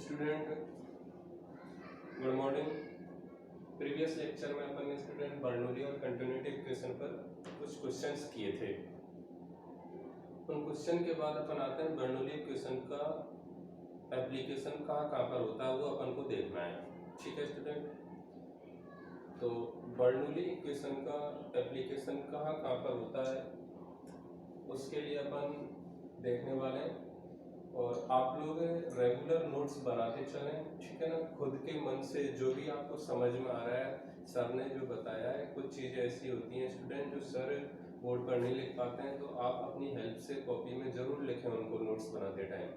Student good morning. Previous lecture में अपन ने student Bernoulli और कंटिन्यूटी इक्वेशन पर कुछ क्वेश्चंस किए थे। उन क्वेश्चन के बाद अपन आते हैं बर्नौली इक्वेशन का एप्लीकेशन कहाँ पर होता है वो अपन को देखना है। ठीक है स्टूडेंट, तो बर्नौली इक्वेशन का एप्लीकेशन कहाँ पर होता है उसके लिए अपन देखने वाले हैं। और आप लोग रेगुलर नोट्स बनाते चलें, ठीक है ना। खुद के मन से जो भी आपको समझ में आ रहा है, सर ने जो बताया है, कुछ चीज़ें ऐसी होती हैं स्टूडेंट जो सर बोर्ड पर नहीं लिख पाते हैं, तो आप अपनी हेल्प से कॉपी में ज़रूर लिखें उनको नोट्स बनाते टाइम,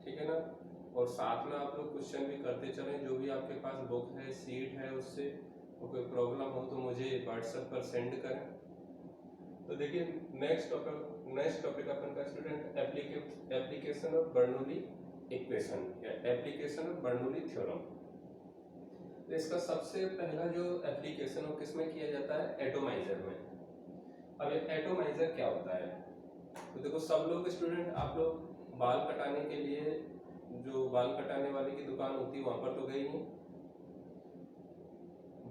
ठीक है ना। और साथ में आप लोग क्वेश्चन भी करते चलें, जो भी आपके पास बुक है, सीट है, उससे कोई प्रॉब्लम हो तो मुझे व्हाट्सएप पर सेंड करें। तो देखिए नेक्स्ट टॉपिक अपन का student application of Bernoulli equation या एप्लीकेशन ऑफ बर्नौली थ्योरम। तो इसका सबसे पहला जो एप्लीकेशन हो किसमें किया जाता है, एटोमाइजर में। अब ये एटोमाइजर क्या होता है, तो देखो सब लोग स्टूडेंट आप लोग बाल कटाने के लिए जो बाल कटाने वाले की दुकान होती है वहां पर तो गए नहीं,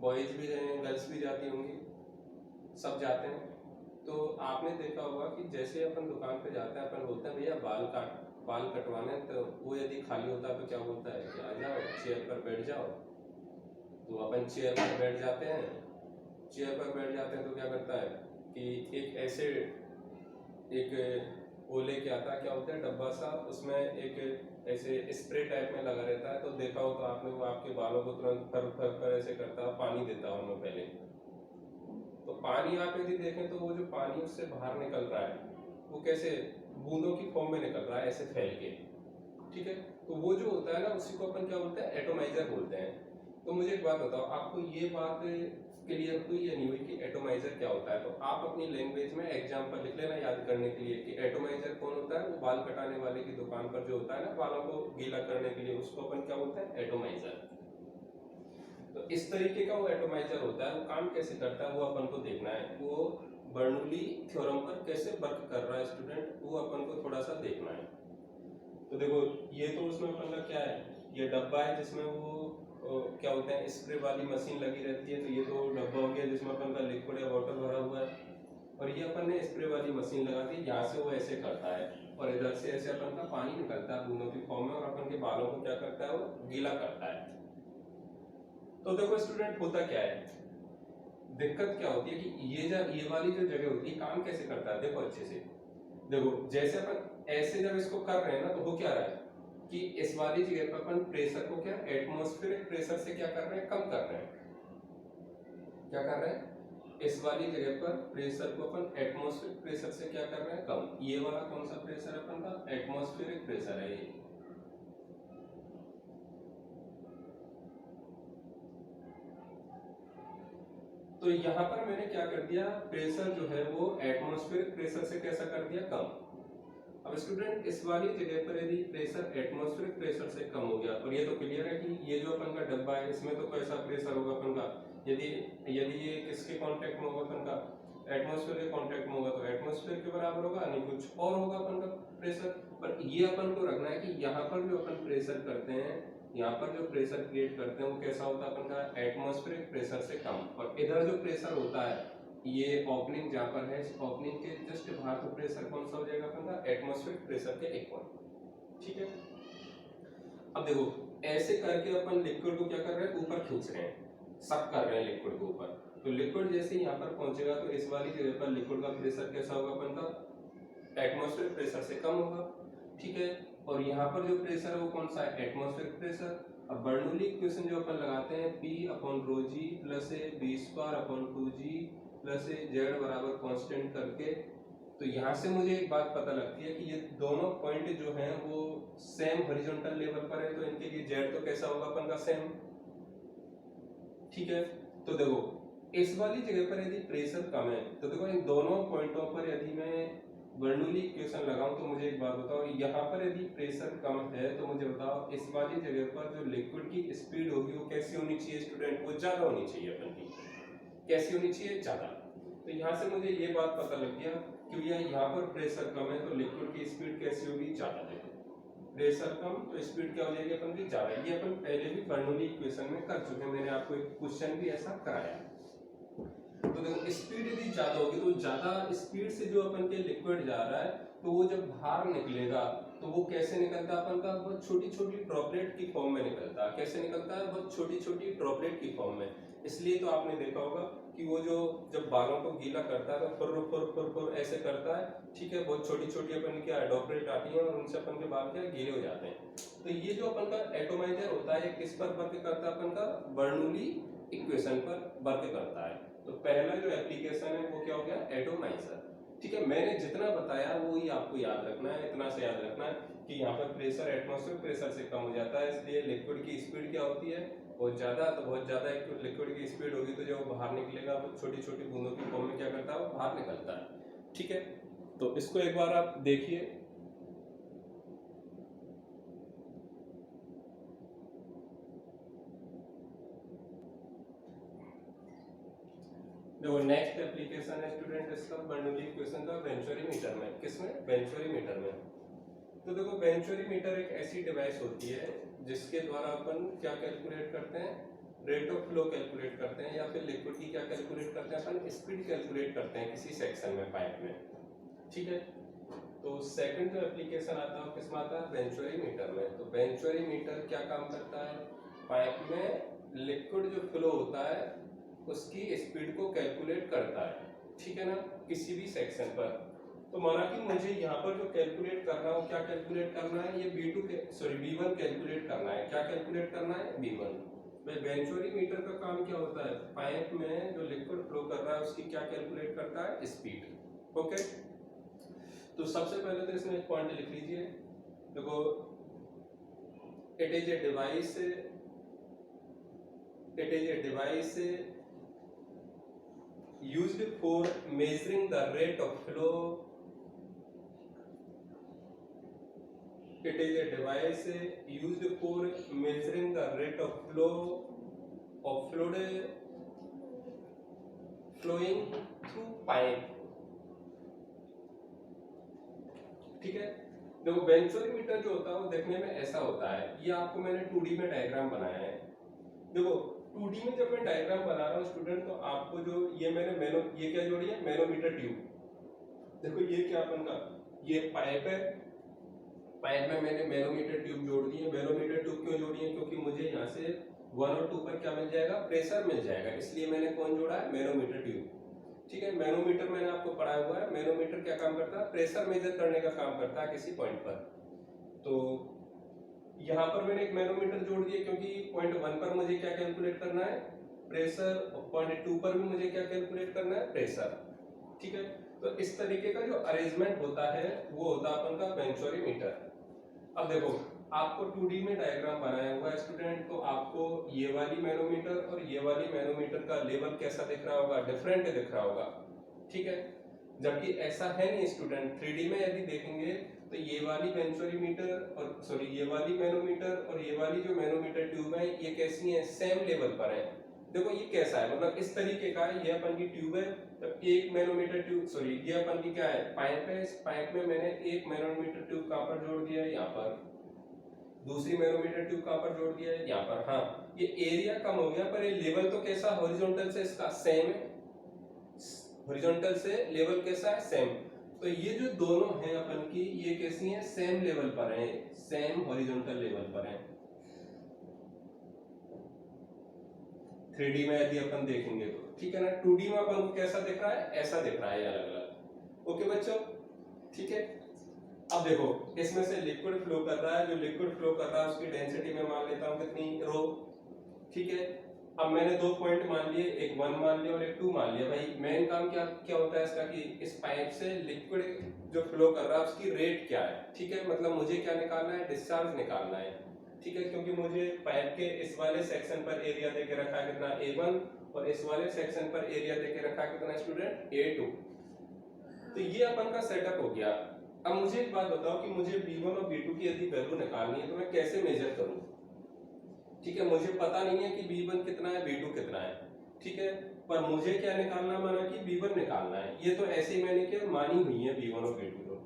बॉयज भी गए हैं, गर्ल्स भी जाती होंगी, सब जाते हैं। तो आपने देखा होगा कि जैसे अपन दुकान पे जाते हैं, अपन बोलते हैं भैया बाल कटवाने, तो वो यदि खाली होता है तो क्या बोलता है कि आ जाओ चेयर पर बैठ जाओ। तो अपन चेयर पर बैठ जाते हैं, तो क्या करता है कि एक ऐसे एक वो लेके आता है, क्या होता है डब्बा सा, उसमें एक ऐसे स्प्रे टाइप में लगा रहता है। तो देखा हो तो आपने, वो आपके बालों को तुरंत फर फर कर ऐसे करता है, पानी देता है उनमें पहले। तो पानी आप यदि देखें तो वो जो पानी उससे बाहर निकल रहा है वो कैसे बूंदों की फॉर्म में निकल रहा है, ऐसे फैल के, ठीक है। तो वो जो होता है ना, उसी को अपन क्या बोलते हैं, एटोमाइजर बोलते हैं। तो मुझे एक बात बताओ, आपको ये बात क्लियर हुई या नहीं हुई कि एटोमाइजर क्या होता है? तो आप अपनी लैंग्वेज में एग्जाम्पल लिख लेना याद करने के लिए कि एटोमाइजर कौन होता है। वो बाल कटाने वाले की दुकान पर जो होता है ना, बालों को गीला करने के लिए, उसको अपन क्या बोलते हैं, एटोमाइजर। तो इस तरीके का वो एटोमाइजर होता है। वो काम कैसे करता है वो अपन को देखना है। वो बर्नौली थ्योरम पर कैसे वर्क कर रहा है स्टूडेंट, वो अपन को थोड़ा सा देखना है। तो देखो ये तो उसमें अपन का क्या है, ये डब्बा है जिसमें वो क्या होते हैं स्प्रे वाली मशीन लगी रहती है। तो ये तो डब्बा हो गया जिसमें अपन का लिक्विड या वाटर भरा हुआ है, और ये अपन ने स्प्रे वाली मशीन लगा दी, यहाँ से वो ऐसे करता है और इधर से ऐसे अपन का पानी निकलता है बूंदों की फॉर्म में, और अपन के बालों को क्या करता है, वो गीला करता है। तो देखो स्टूडेंट होता क्या है, दिक्कत क्या होती है कि ये वाली जो जगह होती है काम कैसे करता है, देखो अच्छे से देखो। जैसे अपन ऐसे जब इसको कर रहे हैं ना, तो हो क्या रहा है कि इस वाली जगह पर अपन प्रेशर को क्या एटमॉस्फेरिक प्रेशर से क्या कर रहे हैं, कम कर रहे हैं। क्या कर रहे हैं, इस वाली जगह पर प्रेशर को अपन एटमॉस्फेरिक प्रेशर से क्या कर रहे हैं, कम। ये वाला कौन सा प्रेशर है अपन का, एटमॉस्फेरिक प्रेशर है ये। तो यहाँ पर मैंने क्या कर दिया, प्रेशर जो है वो एटमॉस्फेरिक प्रेशर से कैसा कर दिया, कम। अब स्टूडेंट इस वाली जगह पर यदि प्रेशर एटमॉस्फेरिक प्रेशर से कम हो गया, और ये तो क्लियर है कि ये जो अपन का डब्बा है इसमें तो कैसा प्रेशर होगा अपन का, यदि यदि ये किसके कांटेक्ट में होगा अपन का, एटमॉस्फेयर के कांटेक्ट में होगा, तो एटमॉस्फेयर के बराबर होगा, नहीं कुछ और होगा अपन का प्रेशर। पर ये अपन को रखना है कि यहाँ पर जो अपन प्रेशर करते हैं, यहाँ पर जो प्रेशर क्रिएट करते हैं वो कैसा होता है अपन का, एटमॉस्फेरिक प्रेशर से कम। और इधर जो प्रेशर होता है, ये ओपनिंग जहाँ पर है, इस ओपनिंग के जस्ट बाहर तो प्रेशर कौन सा हो जाएगा अपन का, एटमॉस्फेरिक प्रेशर के इक्वल, ठीक है। अब देखो ऐसे करके अपन लिक्विड को क्या कर रहे हैं, ऊपर खींच रहे हैं, सक कर रहे हैं लिक्विड को ऊपर। तो लिक्विड जैसे यहाँ पर पहुंचेगा तो इस वाली जगह पर लिक्विड का प्रेशर कैसा होगा अपन का, एटमॉस्फेरिक प्रेशर से कम होगा, ठीक है। और यहाँ पर जो प्रेशर है वो कौन सा है, एटमॉस्फेरिक प्रेशर। अब बर्नौली इक्वेशन जो अपन लगाते हैं, P upon rho G plus A B square upon 2g plus A Z बराबर कांस्टेंट करके, तो यहाँ से मुझे एक बात पता लगती है कि ये दोनों पॉइंट जो हैं वो सेम हॉरिजॉन्टल लेवल पर है, तो इनके लिए जेड तो कैसा होगा अपन का, सेम, ठीक है। तो देखो इस वाली जगह पर यदि प्रेशर कम है, तो देखो इन दोनों पॉइंटों पर यदि मैं बर्नौली इक्वेशन लगाऊं, तो मुझे एक बात बताओ, यहाँ पर यदि प्रेशर कम है तो मुझे बताओ इस वाली जगह पर जो लिक्विड की स्पीड होगी वो कैसी होनी चाहिए स्टूडेंट, वो ज्यादा होनी चाहिए अपन की, कैसी होनी चाहिए, ज्यादा। तो यहाँ से मुझे ये बात पता लग गया कि यहाँ पर प्रेशर कम है तो लिक्विड की स्पीड कैसी होगी, ज्यादा। देखो प्रेशर कम तो स्पीड क्या हो जाएगी अपन की ज्यादा। ये अपन पहले भी बर्नौली इक्वेशन में कर चुके हैं, मैंने आपको एक क्वेश्चन भी ऐसा कराया। तो देखो स्पीड यदि ज्यादा होगी तो ज्यादा स्पीड से जो अपन के लिक्विड जा रहा है तो वो जब बाहर निकलेगा तो वो कैसे निकलता है अपन का, बहुत छोटी छोटी ड्रॉपलेट की फॉर्म में निकलता है। कैसे निकलता है, बहुत छोटी छोटी ड्रॉपलेट की फॉर्म में। इसलिए तो आपने देखा होगा कि वो जो जब बालों को गीला करता है तो फुर फुर फुर फुर ऐसे करता है, ठीक है, बहुत छोटी छोटी अपन क्या ड्रॉपलेट आती है और उनसे अपन के बाल क्या गीले हो जाते हैं। तो ये जो अपन का एटोमाइजर होता है किस पर वर्क करता है, अपन का बर्नौली इक्वेशन पर वर्क करता है। तो पहला जो एप्लीकेशन है वो क्या हो गया, एटोमाइजर। ठीक है, मैंने जितना बताया वो ही आपको याद रखना है, इतना से याद रखना है कि यहाँ पर प्रेशर एटमॉस्फेयर प्रेशर से कम हो जाता है, इसलिए लिक्विड की स्पीड क्या होती है, बहुत ज्यादा। तो बहुत ज्यादा लिक्विड की स्पीड होगी तो जो बाहर निकलेगा वो छोटी छोटी बूंदों की फॉर्म में क्या करता है, वो बाहर निकलता है। ठीक है, तो इसको एक बार आप देखिए। देखो नेक्स्ट एप्लीकेशन है स्टूडेंट इसका बर्नौली इक्वेशन का बेंचोरीमीटर में। किसमें, बेंचोरीमीटर में। तो देखो बेंचोरीमीटर एक ऐसी डिवाइस होती है जिसके द्वारा अपन क्या कैलकुलेट करते हैं, रेट ऑफ फ्लो कैलकुलेट करते हैं, या फिर लिक्विड की क्या कैलकुलेट करते हैं, अपन स्पीड कैलकुलेट करते हैं किसी सेक्शन में पाइप में। ठीक है, तो सेकंड जो एप्लीकेशन आता है किसमें आता है, बेंचोरीमीटर में। तो बेंचोरीमीटर क्या काम करता है, पाइप में लिक्विड जो फ्लो होता है उसकी स्पीड को कैलकुलेट करता है। ठीक है ना, किसी भी सेक्शन पर। तो माना कि मुझे यहाँ पर जो कैलकुलेट करना हो, क्या कैलकुलेट करना है, ये B1 कैलकुलेट करना है। क्या कैलकुलेट करना है, B1। बेंचोरीमीटर का काम क्या होता है, पाइप में जो लिक्विड फ्लो कर रहा है उसकी क्या कैलकुलेट करता है, स्पीड। ओके, तो सबसे पहले तो इसमें एक पॉइंट लिख लीजिए। देखो it is a device used for measuring the rate of flow. It is a device used for measuring the rate of flow of fluid flowing through pipe. ठीक है, देखो बेंचोरीमीटर जो होता है वो देखने में ऐसा होता है। ये आपको मैंने 2D में डायग्राम बनाया है। देखो 2D में जब मैं डायग्राम बना रहा हूँ स्टूडेंट, तो आपको जो ये मैंने ये क्या जोड़ी है, मैनोमीटर ट्यूब। देखो ये क्या अपन का, ये पाइप है, पाइप में मैंने मैनोमीटर ट्यूब जोड़ दी है। मैनोमीटर ट्यूब क्यों जोड़ी है, क्योंकि मुझे यहाँ से 1 और 2 पर क्या मिल जाएगा, प्रेशर मिल जाएगा, इसलिए मैंने कौन जोड़ा है, मैनोमीटर ट्यूब। ठीक है, मैनोमीटर मैंने आपको पढ़ाया हुआ है। मैनोमीटर क्या काम करता है, प्रेशर मेजर करने का काम करता है किसी पॉइंट पर। तो यहाँ पर मैंने एक मैनोमीटर जोड़ दिया क्योंकि पॉइंट 1 पर मुझे क्या कैलकुलेट करना है, प्रेशर, और पॉइंट 2 पर भी मुझे क्या कैलकुलेट करना है, प्रेशर। ठीक है, तो इस तरीके का जो अरेंजमेंट होता है वो होता है अपन का बेंचोरीमीटर। अब देखो आपको 2D में डायग्राम बनाया हुआ है स्टूडेंट, तो आपको ये वाली मैनोमीटर और ये वाली मैनोमीटर का लेवल कैसा दिख रहा होगा, डिफरेंट दिख रहा होगा। ठीक है, जबकि ऐसा है नहीं स्टूडेंट। 3D में यदि देखेंगे तो ये वाली बेंचोरीमीटर और सॉरी ये वाली मैनोमीटर और ये वाली जो मैनोमीटर ट्यूब है ये कैसी है, सेम लेवल पर है। देखो ये कैसा है, मतलब इस तरीके का है। ये अपन की ट्यूब है, तो एक मैनोमीटर ट्यूब सॉरी ये अपन की क्या है, पाइप है। इस पाइप में मैंने एक मैनोमीटर ट्यूब कहाँ पर जोड़ दिया है, यहाँ पर। दूसरी मैनोमीटर ट्यूब कहाँ पर जोड़ दिया है, यहाँ पर। हाँ, ये एरिया कम हो गया पर ये लेवल तो कैसा, हॉरिजॉन्टल से इसका सेम है। हॉरिजॉन्टल से लेवल कैसा है, सेम। तो ये जो दोनों हैं अपन की, ये कैसी हैं, सेम लेवल पर हैं, सेम हॉरिजॉन्टल लेवल पर हैं। 3D में यदि अपन देखेंगे तो ठीक है ना। 2D में अपन को कैसा दिख रहा है, ऐसा दिख रहा है अलग अलग। ओके बच्चों, ठीक है। अब देखो इसमें से लिक्विड फ्लो कर रहा है, जो लिक्विड फ्लो कर रहा है उसकी डेंसिटी में मान लेता हूं कितनी, रो। ठीक है, अब मैंने 2 पॉइंट मान लिए, एक 1 मान लिया और एक 2 मान लिया। भाई मेन काम क्या क्या होता है इसका कि इस पाइप से लिक्विड जो फ्लो कर रहा है उसकी रेट क्या है। ठीक है, मतलब मुझे क्या निकालना है, डिस्चार्ज निकालना है। ठीक है, क्योंकि मुझे पाइप के इस वाले सेक्शन पर एरिया देके रखा है कितना, A1, और इस वाले सेक्शन पर एरिया देके रखा है कितना स्टूडेंट, A2। तो ये अपन का सेटअप हो गया। अब मुझे एक बात बताओ कि मुझे B1 और B2 की यदि वैल्यू निकालनी है तो मैं कैसे मेजर करूं। ठीक है, मुझे पता नहीं है कि B1 कितना है, B2 कितना है। ठीक है, पर मुझे क्या निकालना, माना कि B1 निकालना है। ये तो ऐसे ही मैंने क्या मानी हुई है B1 और B2 को।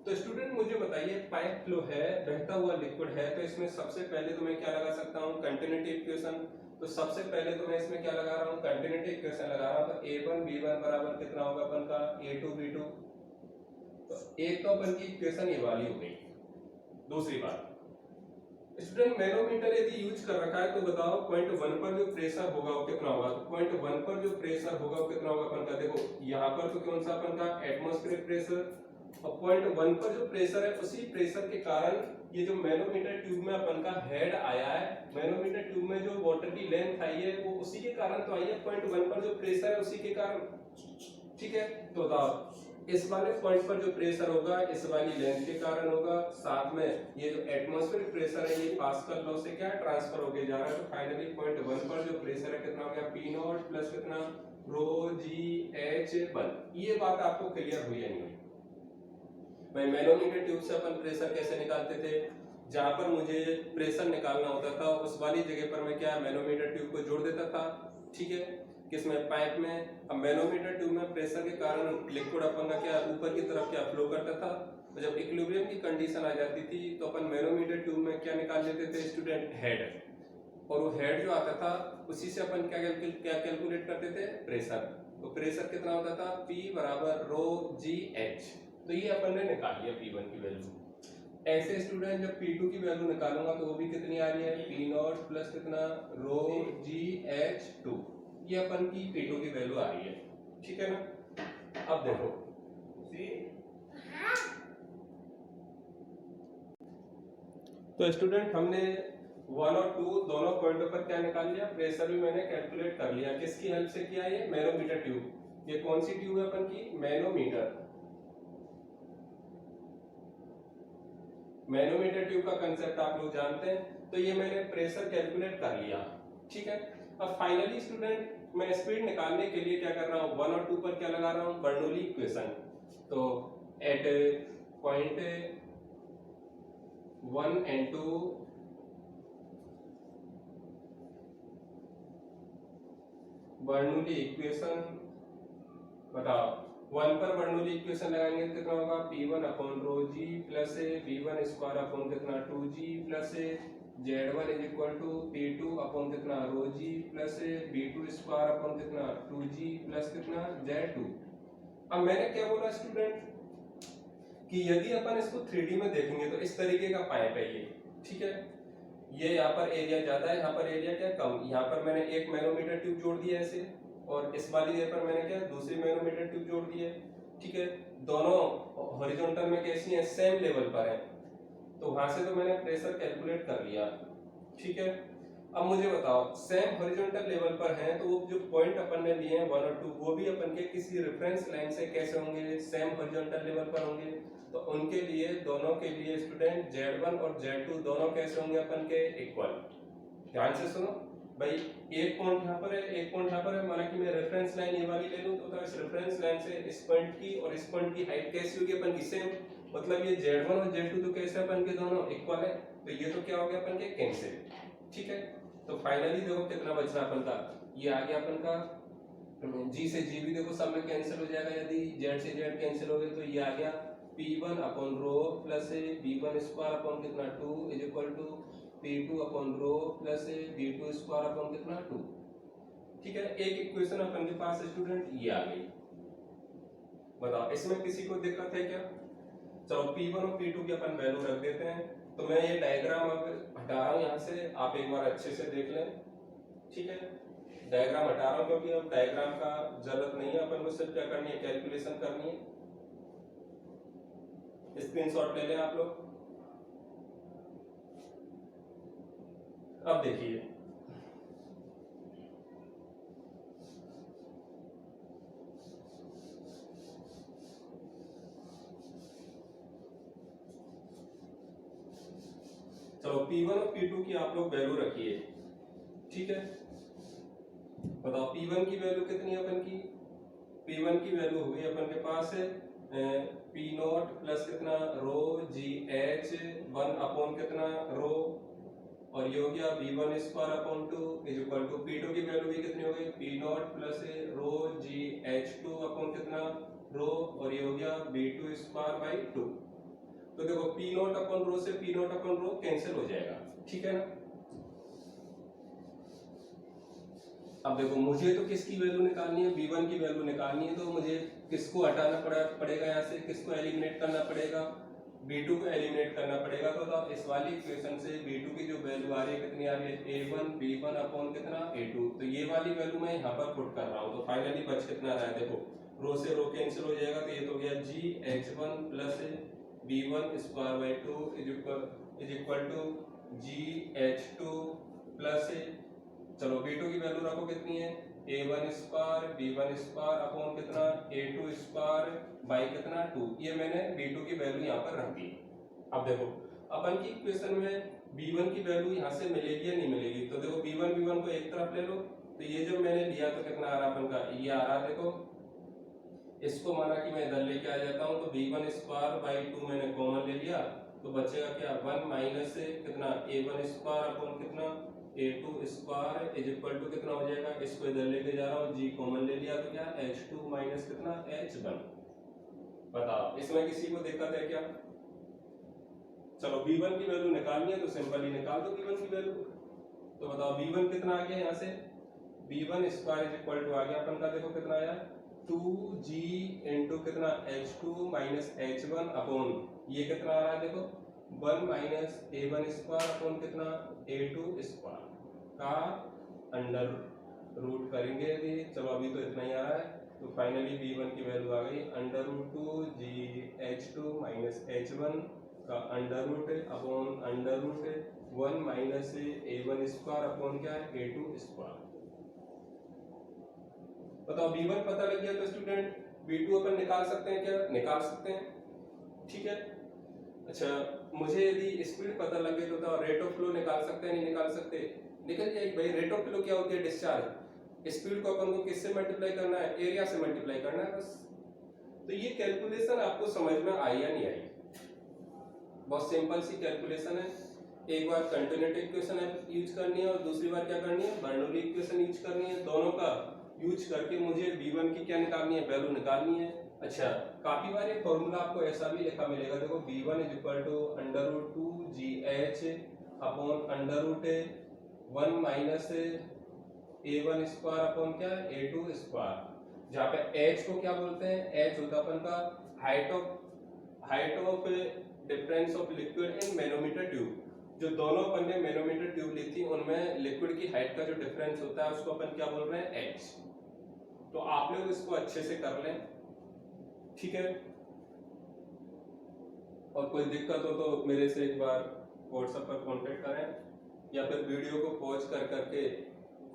तो स्टूडेंट मुझे बताइए, पाइप फ्लो है, बहता हुआ लिक्विड है, तो इसमें सबसे पहले तो मैं क्या लगा सकता हूँ, कंटिन्यूटी इक्वेशन। तो सबसे पहले तो मैं इसमें क्या लगा रहा हूँ, कंटिन्यूटी इक्वेशन लगा रहा हूँ। तो a1 b1 बराबर कितना होगा अपन का, a2 b2। तो एक तो अपन की इक्वेशन ये वाली हो गई। दूसरी बात, स्टूडेंट मैनोमीटर यदि यूज कर रखा है तो बताओ पॉइंट 1 पर जो प्रेशर होगा वो कितना होगा। तो पॉइंट 1 पर जो प्रेशर होगा वो कितना होगा अपन का, देखो यहाँ पर तो कौन सा अपन का एटमॉस्फेरिक प्रेशर, और पॉइंट 1 पर जो प्रेशर है उसी प्रेशर के कारण ये जो मैनोमीटर ट्यूब में अपन का हेड आया है, मैनोमीटर ट्यूब में जो वाटर की लेंथ आई है वो उसी के कारण तो आई है, पॉइंट 1 पर जो प्रेशर है उसी के कारण। ठीक है, तो बताओ इस वाले पॉइंट पर जो प्रेशर होगा इस वाली लेंथ के कारण होगा, साथ में ये जो एटमॉस्फेरिक प्रेशर है ये पास्कल लॉ से क्या ट्रांसफर होके जा रहा है। तो फाइनली पॉइंट 1 पर जो प्रेशर है कितना हो गया, पी नॉट प्लस कितना, रो जी एच 1। ये बात आपको क्लियर हुई या नहीं हुई? भाई मैनोमीटर ट्यूब से अपन प्रेशर कैसे निकालते थे, जहां पर मुझे प्रेशर निकालना होता था उस वाली जगह पर मैं क्या मैनोमीटर ट्यूब को जोड़ देता था। ठीक है, किसमें, पाइप में। अब मैनोमीटर ट्यूब में प्रेशर के कारण लिक्विड अपन का क्या ऊपर की तरफ क्या फ्लो करता था, तो जब इक्विलिब्रियम की कंडीशन आ जाती थी तो अपन मैनोमीटर ट्यूब में क्या निकाल लेते थे स्टूडेंट, हेड। और वो हेड जो आता था उसी से अपन क्या कैलकुलेट करते थे, प्रेशर। तो प्रेशर कितना होता था, P बराबर रो जी एच। तो ये अपन ने निकाल लिया P1 की वैल्यू। ऐसे स्टूडेंट जब P2 की वैल्यू निकालूंगा तो वो भी कितनी आ रही है, P नॉट प्लस कितना, रो जी एच 2। ये अपन की P2 की वैल्यू आ रही है। ठीक है ना। अब देखो तो स्टूडेंट हमने 1 और 2 दोनों पॉइंटों पर क्या निकाल लिया, प्रेशर भी मैंने कैलकुलेट कर लिया। किसकी हेल्प से किया, ये मैनोमीटर ट्यूब। ये कौन सी ट्यूब है अपन की, मैनोमीटर। मैनोमीटर ट्यूब का कंसेप्ट आप लोग जानते हैं। तो ये मैंने प्रेशर कैलकुलेट कर लिया। ठीक है, अब फाइनली स्टूडेंट मैं स्पीड निकालने के लिए क्या कर रहा हूँ, 1 और 2 पर क्या लगा रहा हूँ, बर्नौली इक्वेशन। तो at point 1 and 2 Bernoulli equation, बताओ 1 पर बर्नौली इक्वेशन लगाएंगे तो कितना होगा, P1 upon rho G plus V1 square upon कितना 2G plus Z1 is equal to P2 upon कितना rho G plus V2 square upon कितना 2G प्लस कितना Z2। अब मैंने क्या बोला स्टूडेंट कि यदि अपन इसको 3D में देखेंगे तो इस तरीके का पाइप है ये। ठीक है, ये यहाँ पर एरिया ज्यादा है, यहाँ पर एरिया क्या कम। यहाँ पर मैंने एक मैनोमीटर ट्यूब जोड़ दिया ऐसे, और इस वाली जगह पर मैंने क्या दूसरी मैनोमीटर ट्यूब जोड़ दी है। ठीक है, दोनों हॉरिजॉन्टल में कैसी हैं, सेम लेवल पर है। तो वहां से तो मैंने प्रेशर कैलकुलेट कर लिया। ठीक है, अब मुझे बताओ सेम हॉरिजॉन्टल लेवल पर हैं तो वो जो पॉइंट अपन ने लिए हैं 1 और 2 वो भी अपन के किसी रेफरेंस लाइन से कैसे होंगे, सेम हॉरिजॉन्टल लेवल पर होंगे। तो उनके लिए दोनों के लिए स्टूडेंट Z1 और Z2 दोनों कैसे होंगे अपन के, इक्वल। ध्यान से सुनो भाई, एक पॉइंट यहाँ पर है एक पॉइंट यहाँ पर है, माना कि मैं रेफरेंस लाइन ये वाली ले लूं तो इस रेफरेंस लाइन से इस पॉइंट की और इस पॉइंट की हाइट कैसी होगी अपन की, सेम। मतलब ये Z1 और Z2 तो कैसे अपन के दोनों इक्वल है, तो ये तो क्या हो गया अपन के कैंसिल। ठीक है, तो फाइनली देखो कितना बच रहा अपन का, ये आ गया अपन का G से G भी देखो सब में कैंसिल हो जाएगा, यदि Z से Z कैंसिल हो गए तो ये आ गया P1 upon rho plus V1 square upon कितना 2 is equal to P2 upon rho plus V2 square upon कितना 2। ठीक है, एक इक्वेशन अपन के पास स्टूडेंट ये आ गई। बताओ इसमें किसी को दिक्कत है क्या? चलो P1 और P2 की अपन वैल्यू रख देते हैं। तो मैं ये डायग्राम अब हटा रहा हूँ यहाँ से, आप एक बार अच्छे से देख लें। ठीक है, डायग्राम हटा रहा हूँ क्योंकि अब डायग्राम का जरूरत नहीं है, अपन को सिर्फ क्या करनी है, कैलकुलेशन करनी है। स्क्रीनशॉट ले लें आप लोग। अब देखिए चलो P1 और P2 की आप लोग वैल्यू रखिए। ठीक है, बताओ P1 की वैल्यू कितनी है अपन की, P1 की वैल्यू हो गई अपन के पास P नॉट प्लस कितना रो जी एच 1 अपॉन कितना रो, और ये हो गया V1 square upon 2 is equal to P2 की वैल्यू भी कितनी हो गई, P not plus rho G H 2 upon कितना रो, और ये हो गया V2 स्क्वायर बाई 2। तो देखो पी नॉट अपन रो से P not upon rho cancel हो जाएगा, ठीक है ना। अब देखो मुझे तो किसकी वैल्यू निकालनी है, v1 की वैल्यू निकालनी है, तो मुझे किसको हटाना पड़ेगा यहाँ से, किसको एलिमिनेट करना पड़ेगा, v2 को एलिमिनेट करना पड़ेगा। तो इस वाली इक्वेशन से v2 की जो वैल्यू आ रही है कितनी आ रही है, a1 b1 अपॉन कितना a2। तो ये वाली वैल्यू मैं यहाँ पर पुट कर रहा हूँ। तो फाइनली बच कितना रहा है, देखो रो से रो कैंसिल हो जाएगा, तो ये तो हो गया gh1 plus b1 square by 2 is equal to gh2 plus, चलो b2 की वैल्यू रखो कितनी है, a1 square b1 square upon कितना a2 स्क्वायर बाई कितना 2। ये मैंने b2 की वैल्यू यहाँ पर रख दी। अब देखो अपन की इक्वेशन में b1 की वैल्यू यहाँ से मिलेगी या नहीं मिलेगी, तो देखो b1 को एक तरफ ले लो, तो ये जो मैंने लिया तो कितना आ रहा अपन का, ये आ रहा, देखो इसको माना कि मैं इधर लेके आ जाता हूँ, तो b1 स्क्वायर बाई 2 मैंने कॉमन ले लिया, तो बचेगा क्या 1 माइनस से कितना a1 स्क्वायर अपॉन कितना a2 square is equal to कितना हो जाएगा, इसको इधर लेके जा रहा हूँ, g कॉमन ले लिया, तो क्या h2 माइनस कितना h1। बताओ इसमें किसी को दिक्कत है क्या। चलो b1 की वैल्यू निकालनी है तो सिंपली निकाल दो b1 की वैल्यू। तो बताओ b1 कितना आ गया यहाँ से, b1 square is equal to आ गया अपन का, देखो कितना आया 2g इंटू कितना h2 माइनस h1 अपॉन ये कितना आ रहा है, देखो 1 माइनस a1 स्क्वायर अपॉन कितना a2 स्क्वायर का अंडर रूट करेंगे यदि, चलो अभी तो इतना ही आ रहा है, तो फाइनली b1 की वैल्यू आ गई under root 2gh2 minus h1 का under root upon under root 1 minus a1 square upon क्या है a2 स्क्वायर। बताओ b1 पता लग गया, तो स्टूडेंट b2 अपन निकाल सकते हैं क्या, निकाल सकते हैं, ठीक है। अच्छा मुझे यदि स्पीड पता लग गई तो रेट ऑफ फ्लो निकाल सकते हैं, नहीं निकाल सकते, निकल जाएगी भाई। रेट ऑफ फ्लो क्या होती है, डिस्चार्ज। स्पीड को अपन को किससे मल्टीप्लाई करना है, एरिया से मल्टीप्लाई करना है बस। तो ये कैलकुलेशन आपको समझ में आई या नहीं आई, बहुत सिंपल सी कैलकुलेशन है। एक बार कंटिन्यूटी इक्वेशन यूज करनी है और दूसरी बार क्या करनी है, बर्नौली इक्वेशन यूज करनी है। दोनों का यूज करके मुझे v1 की क्या निकालनी है, वैल्यू निकालनी है। अच्छा काफी बार ये फॉर्मूला आपको ऐसा भी लिखा मिलेगा, देखो v1 is equal to under root 2gh upon under root 1 minus a1 square upon क्या a2 स्क्वायर, जहाँ पे h को क्या बोलते हैं, h होता है अपन का height of difference of liquid in manometer tube. जो दोनों अपन ने मैनोमीटर ट्यूब ली थी उनमें लिक्विड की हाइट का जो डिफरेंस होता है उसको अपन क्या बोल रहे हैं, h। तो आप लोग इसको अच्छे से कर लें, ठीक है। और कोई दिक्कत हो तो मेरे से एक बार व्हाट्सएप पर कांटेक्ट करें या फिर वीडियो को पॉज कर करके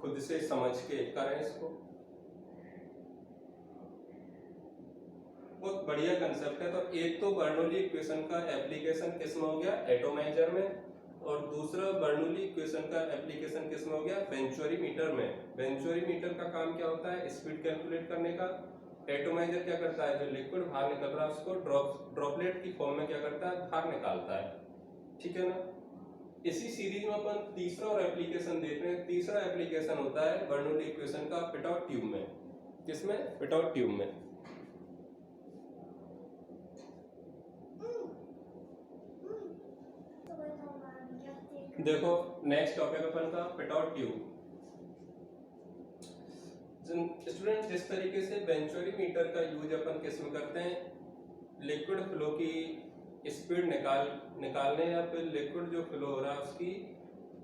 खुद से समझ के करें इसको। बहुत बढ़िया कंसेप्ट है। तो एक तो बर्नौली इक्वेशन का एप्लीकेशन किसमें हो गया, एटोमाइजर में, और दूसरा बर्नौली इक्वेशन का एप्लीकेशन किसमें हो गया, बेंचोरीमीटर में। बेंचोरीमीटर का काम क्या होता है, स्पीड कैलकुलेट करने का। एटोमाइजर क्या करता है, जो लिक्विड बाहर निकल रहा है उसको ड्रॉपलेट की फॉर्म में क्या करता है, बाहर निकालता है, ठीक है ना। इसी सीरीज में अपन तीसरा और एप्लीकेशन देख रहे हैं। तीसरा एप्लीकेशन होता है बर्नौली इक्वेशन का पिटॉट ट्यूब में। किसमें, पिटॉट ट्यूब में। देखो नेक्स्ट टॉपिक अपन का पिटॉट ट्यूब। स्टूडेंट जिस तरीके से बेंचोरीमीटर का यूज अपन किस में करते हैं, लिक्विड फ्लो की स्पीड निकालने या फिर लिक्विड जो फ्लो हो रहा है उसकी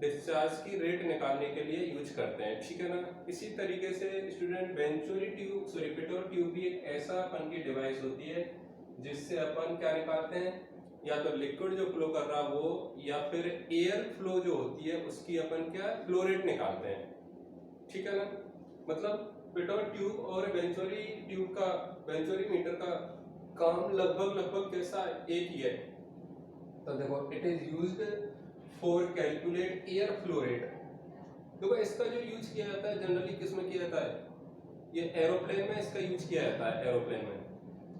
डिस्चार्ज की रेट निकालने के लिए यूज करते हैं, ठीक है ना। इसी तरीके से स्टूडेंट पिटॉट ट्यूब भी एक ऐसा अपन की डिवाइस होती है जिससे अपन क्या निकालते हैं, या तो लिक्विड जो फ्लो कर रहा है वो, या फिर एयर फ्लो जो होती है उसकी अपन क्या फ्लो रेट निकालते हैं, ठीक है ना। मतलब पिटॉट ट्यूब और बेंचोरीमीटर का काम लगभग कैसा एक ही है। तो देखो it is used for calculate air flow rate. देखो इसका जो यूज किया जाता है जनरली किस में किया जाता है, ये एरोप्लेन में इसका यूज किया जाता है। एरोप्लेन में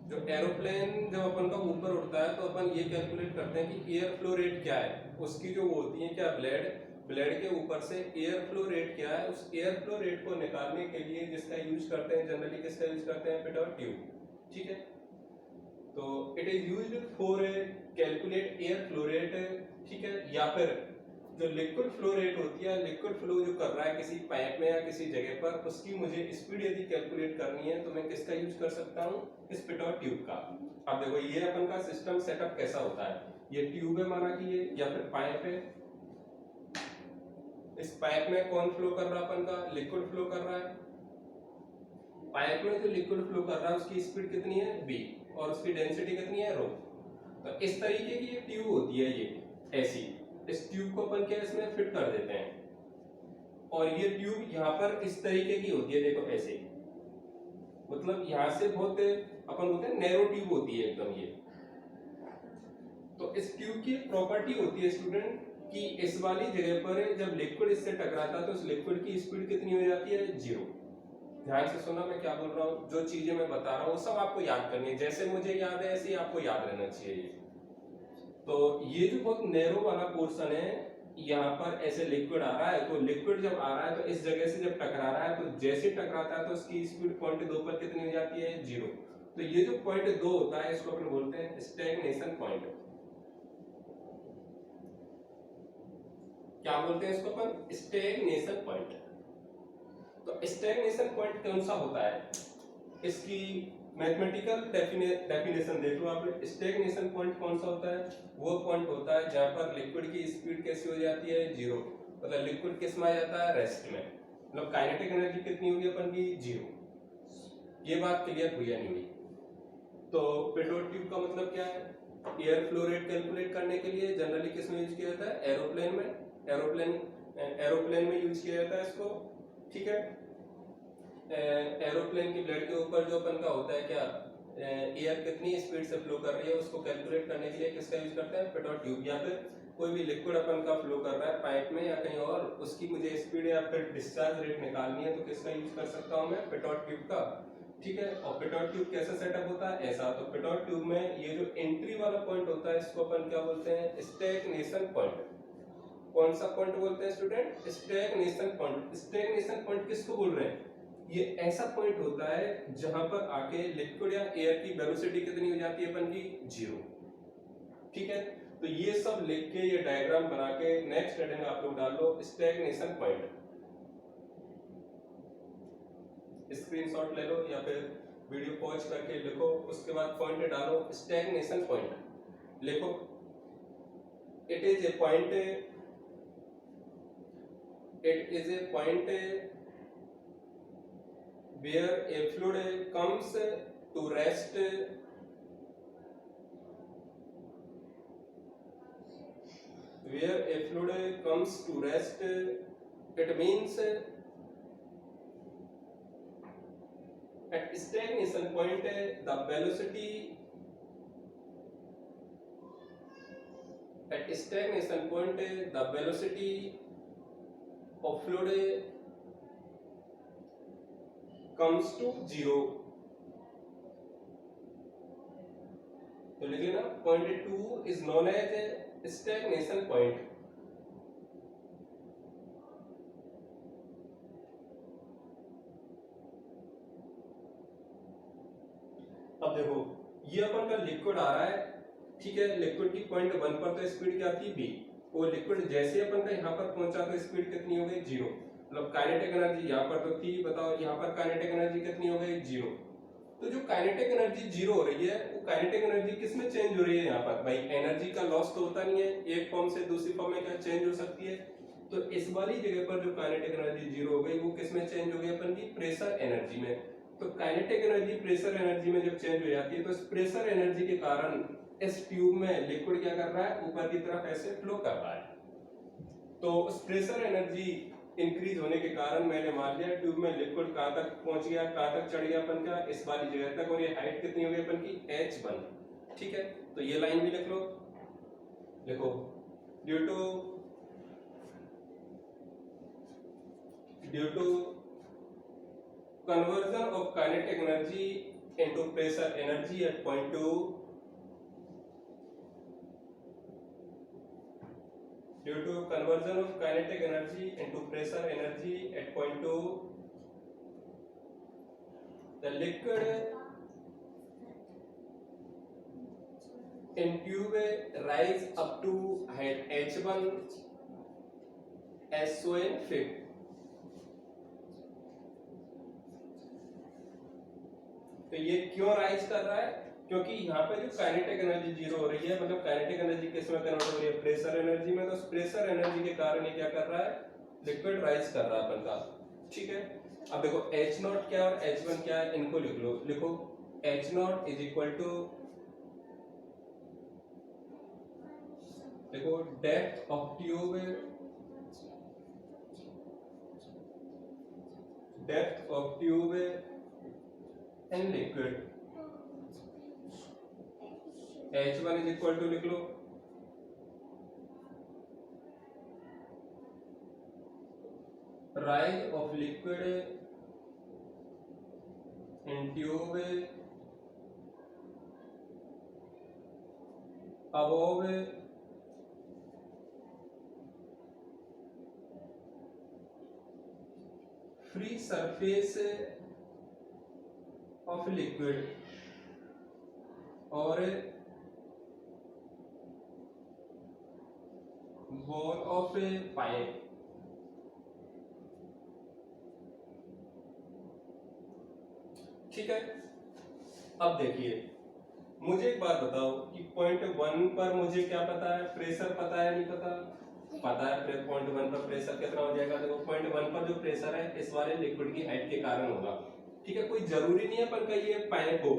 जो एरोप्लेन जब अपन का ऊपर उड़ता है तो अपन ये कैलकुलेट करते हैं कि एयर फ्लो रेट क्या है, उसकी जो वो होती है क्या ब्लेड के ऊपर से एयर फ्लो रेट क्या है, उस एयर फ्लो रेट को निकालने के लिए जिसका यूज करते हैं जनरली, किसका यूज करते हैं, पिटॉट ट्यूब, ठीक है। तो it is used for calculate air flow rate, ठीक है, या फिर जो लिक्विड फ्लो रेट होती है, लिक्विड फ्लो जो कर रहा है किसी पाइप में या किसी जगह पर, उसकी मुझे स्पीड यदि कैलकुलेट करनी है तो मैं किसका यूज कर सकता हूँ, इस पिटोट ट्यूब का। अब देखो ये अपन का सिस्टम सेटअप कैसा होता है, ये ट्यूब है माना कि ये, या फिर पाइप है, इस पाइप में कौन फ्लो कर रहा है, अपन का लिक्विड फ्लो कर रहा है। पाइप में जो लिक्विड फ्लो कर रहा है उसकी स्पीड कितनी है v, और उसकी डेंसिटी कितनी है रो। तो इस तरीके की एक ट्यूब होती है ये ऐसी, इस ट्यूब को अपन क्या इसमें फिट कर देते हैं, और ये ट्यूब यहाँ पर इस तरीके की होती है, देखो ऐसे, मतलब यहाँ से बहुत अपन बोलते हैं नैरो ट्यूब होती है एकदम ये। तो इस ट्यूब की प्रॉपर्टी होती है स्टूडेंट कि इस वाली जगह पर जब लिक्विड इससे टकराता है तो उस लिक्विड की स्पीड कितनी हो जाती है, 0। ध्यान से सुना मैं क्या बोल रहा हूँ, जो चीजें मैं बता रहा हूँ वो सब आपको याद करनी है, जैसे मुझे याद है ऐसे ही आपको याद रहना चाहिए। तो ये जो बहुत नैरो वाला पोर्शन है, यहाँ पर ऐसे लिक्विड आ रहा है, तो लिक्विड जब आ रहा है तो इस जगह से जब टकरा रहा है, तो जैसे टकराता है तो उसकी स्पीड 0.2 पर कितनी हो जाती है, 0। तो ये जो 0.2 होता है इसको अपन बोलते हैं स्टैग्नेशन पॉइंट। क्या बोलते हैं इसको अपन, स्टैग्नेशन पॉइंट। तो स्टैग्नेशन पॉइंट कौन सा होता है, इसकी मैथमेटिकल डेफिनेशन देख लो आप। स्टैग्नेशन पॉइंट कौन सा होता है, वो पॉइंट होता है जहां पर लिक्विड की स्पीड कैसी हो जाती है, 0। मतलब लिक्विड किस में आ जाता है, रेस्ट में, मतलब काइनेटिक एनर्जी कितनी होगी अपन की, 0। ये बात क्लियर हुई या नहीं हुई। तो पिटोट ट्यूब का मतलब क्या है, एयर फ्लो रेट कैलकुलेट करने के लिए जनरली किस में यूज किया जाता है, एरोप्लेन में, एरोप्लेन में यूज किया जाता है इसको, ठीक है। एरोप्लेन की ब्लेड के ऊपर जो अपन का होता है क्या, एयर कितनी स्पीड से फ्लो कर रही है उसको कैलकुलेट करने के लिए किसका यूज करते हैं, पिटोट ट्यूब। या फिर कोई भी लिक्विड अपन का फ्लो कर रहा है पाइप में या कहीं और, उसकी मुझे स्पीड या फिर डिस्चार्ज रेट निकालनी है तो किसका यूज कर सकता हूं मैं, पिटोट ट्यूब का, ठीक है। और पिटोट ट्यूब कैसा सेटअप होता है, ऐसा। तो पिटोट ट्यूब में ये जो एंट्री वाला पॉइंट होता है इसको अपन क्या बोलते हैं, स्टैग्नेशन पॉइंट। कौन सा पॉइंट बोलते हैं student, stagnation point. Stagnation point किसको बोल रहे हैं, ये ऐसा पॉइंट होता है जहां पर आके लिक्विड या एयर की वेलोसिटी कितनी हो जाती है अपन की, 0, ठीक है। तो ये सब लिख के ये डायग्राम बना के नेक्स्ट हेडिंग में आप लोग डाल लो स्टैग्नेशन पॉइंट। स्क्रीनशॉट ले लो या फिर वीडियो पॉज करके लिखो, उसके बाद पॉइंट डालो स्टैग्नेशन पॉइंट लिखो। It is a point, it is a point where a fluid comes to rest, where a fluid comes to rest, it means at stagnation point the velocity, at stagnation point the velocity of fluid comes to 0। तो लिख लेना, point 2 is known as stagnation point। अब देखो ये अपन का liquid आ रहा है, ठीक है, लिक्विड की पॉइंट 1 पर तो स्पीड क्या थी, v। वो लिक्विड जैसे अपन का यहाँ पर पहुंचा तो स्पीड कितनी हो गई, 0। मतलब काइनेटिक एनर्जी यहाँ पर तो थी, बताओ यहाँ पर काइनेटिक एनर्जी कितनी हो गई, 0। तो जो काइनेटिक एनर्जी 0 हो रही है, वो काइनेटिक एनर्जी किस में चेंज हो रही है यहाँ पर, भाई एनर्जी का लॉस तो होता नहीं है, एक फॉर्म से दूसरी फॉर्म में क्या चेंज हो सकती है। तो इस वाली जगह पर जो काइनेटिक एनर्जी 0 हो गई वो किस में चेंज हो गई अपन की, प्रेशर एनर्जी में। तो काइनेटिक एनर्जी प्रेशर एनर्जी में जब चेंज हो जाती है तो इस प्रेशर एनर्जी के कारण इस ट्यूब में लिक्विड क्या कर रहा है, ऊपर की तरफ ऐसे फ्लो कर रहा है। तो उस प्रेशर एनर्जी इंक्रीज होने के कारण मैंने मान लिया ट्यूब में लिक्विड कहां तक पहुंच गया, कहां तक चढ़ गया अपन का, इस वाली जगह तक, और ये हाइट कितनी हो गई अपन की, h1, ठीक है। तो ये लाइन भी लिख लो, लिखो due to conversion of kinetic energy into pressure energy at point 2, due to conversion of kinetic energy into pressure energy at point 2, the liquid in tube rise up to height h1 as shown in fig। तो ये क्यों rise कर रहा है? क्योंकि यहाँ पे जो काइनेटिक एनर्जी जीरो हो रही है, मतलब काइनेटिक एनर्जी किस में कन्वर्ट हो रही है? प्रेशर एनर्जी में। तो प्रेशर एनर्जी के कारण ये क्या कर रहा है? लिक्विड राइज कर रहा है अपन का। ठीक है, अब देखो एच नॉट क्या और एच वन क्या है, इनको लिख लो। लिखो H nought is equal to, देखो depth of tube, depth of tube in liquid. H1 is equal to लिख लो rise of liquid in tube above free surface of liquid और wall of pipe। ठीक है, अब देखिए मुझे एक बात बताओ कि पॉइंट वन पर मुझे क्या पता है? प्रेशर पता है नहीं पता? पता है पॉइंट वन पर प्रेशर कितना हो जाएगा। देखो पॉइंट वन पर जो प्रेशर है इस वाले लिक्विड की हाइट के कारण होगा। ठीक है, कोई जरूरी नहीं है अपन का ये पाइप हो,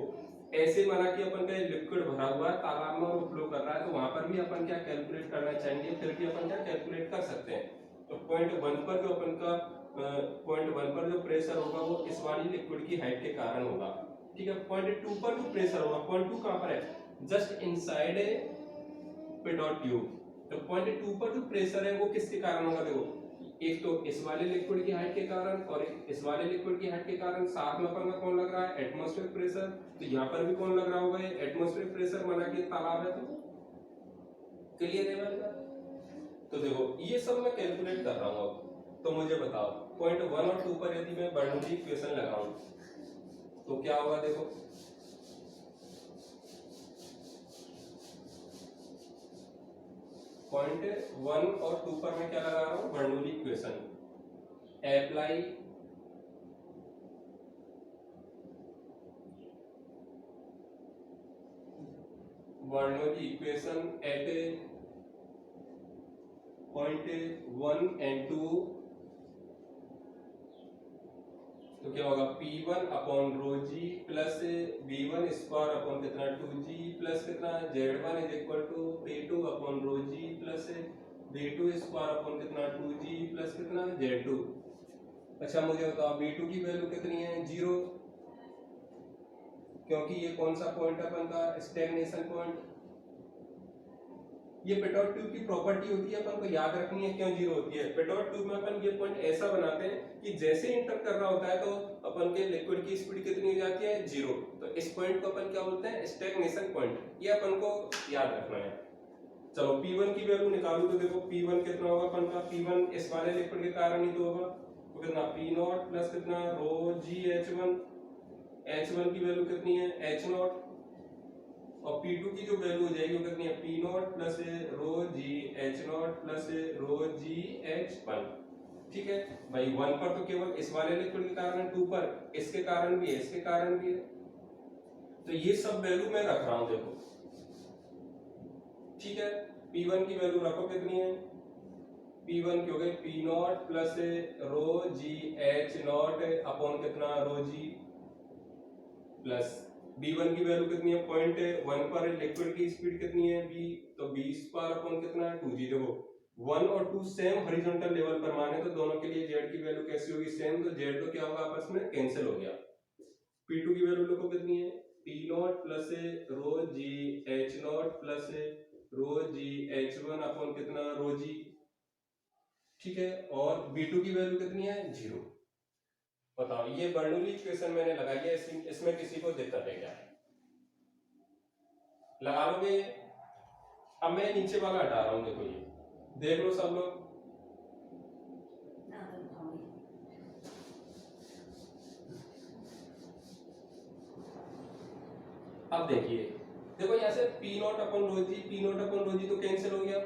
ऐसे माना कि अपन का लिक्विड भरा हुआ है तालाब में और फ्लो कर रहा है, तो वहां पर भी अपन क्या कैलकुलेट करना चाहेंगे, फिर भी अपन क्या कैलकुलेट कर सकते हैं। तो पॉइंट वन पर जो अपन का पॉइंट वन पर जो प्रेशर होगा वो इस वाली लिक्विड की हाइट के कारण होगा। ठीक है, पॉइंट टू पर जो प्रेशर होगा, पॉइंट टू कहां पर है? Just inside a pitot tube. तो पॉइंट टू पर जो प्रेशर है वो किसके कारण होगा? देखो एक तो इस वाले लिक्विड की हाइट के कारण और एक इस वाले लिक्विड की हाइट के कारण। साथ में अपन का कौन लग रहा है? Atmospheric pressure. तो यहाँ पर भी कौन लग रहा होगा? ये एटमॉस्फेरिक प्रेशर, माना कि तालाब है तो क्लियर है मेरे बात। तो देखो ये सब मैं कैलकुलेट कर रहा हूँ अब। तो मुझे बताओ पॉइंट वन और टू पर यदि मैं बर्नौली इक्वेशन लगाऊं तो क्या होगा? देखो पॉइंट वन और टू पर मैं क्या लगा रहा हूं? Bernoulli equation. Apply Bernoulli equation at point one and two. तो क्या होगा? P1 upon rho G plus V1 square upon कितना 2G प्लस कितना Z1 is equal to P2 upon rho G plus V2 square upon कितना 2G plus कितना Z2। अच्छा मुझे बताओ V2 की वैल्यू कितनी है? 0, क्योंकि ये कौन सा पॉइंट है अपन का? Stagnation point. ये पेटोट ट्यूब की प्रॉपर्टी होती है, अपन को याद रखनी है क्यों जीरो होती है। पेटोट ट्यूब में अपन ये पॉइंट ऐसा बनाते हैं कि जैसे इंटर कर रहा होता है तो अपन के लिक्विड की स्पीड कितनी हो जाती है? 0। तो इस पॉइंट को अपन क्या बोलते हैं? Stagnation point. ये अपन को याद रखना है। चलो P1 की वैल्यू निकालो तो देखो P1 कितना होगा अपन का? P1 इस वाले लिक्विड के कारण ही तो होगा। तो कितना P0 प्लस कितना रो जी H1। H1 की वैल्यू कितनी है? H0। और P2 की जो वैल्यू हो जाएगी वो कितनी है? P0 प्लस रो जी H0 प्लस रो जी H1। ठीक है भाई, वन पर तो केवल इस वाले लिक्विड के कारण है, टू पर इसके कारण भी है, इसके कारण भी है। तो ये सब वैल्यू मैं रख रहा हूं देखो। ठीक है, P1 की वैल्यू रखो कितनी है? P1 की हो गई P0 प्लस रो जी H0 अपॉन कितना रो जी प्लस B1 की वैल्यू कितनी है? पॉइंट वन पर लिक्विड की स्पीड कितनी है? B। तो B स्क्वायर अपॉन कितना है? 2G। देखो वन और टू सेम हॉरिजॉन्टल लेवल पर माने तो दोनों के लिए Z की वैल्यू कैसी होगी? सेम। तो Z तो क्या होगा? आपस में कैंसिल हो गया। P2 की वैल्यू देखो कितनी है? P0 प्लस रो जी H0 प्लस रो जी H1 अपॉन कितना रो जी। ठीक है, और B2 की वैल्यू कितनी है? 0। बताओ ये बर्नौली इक्वेशन मैंने लगाई है, इसमें किसी को दिक्कत है क्या? लगा लोगे? अब मैं नीचे वाला हटा रहा हूं, देखो ये देख लो सब लोग। अब देखिए देखो यहाँ से पी नॉट अपन रो जी तो कैंसिल हो गया,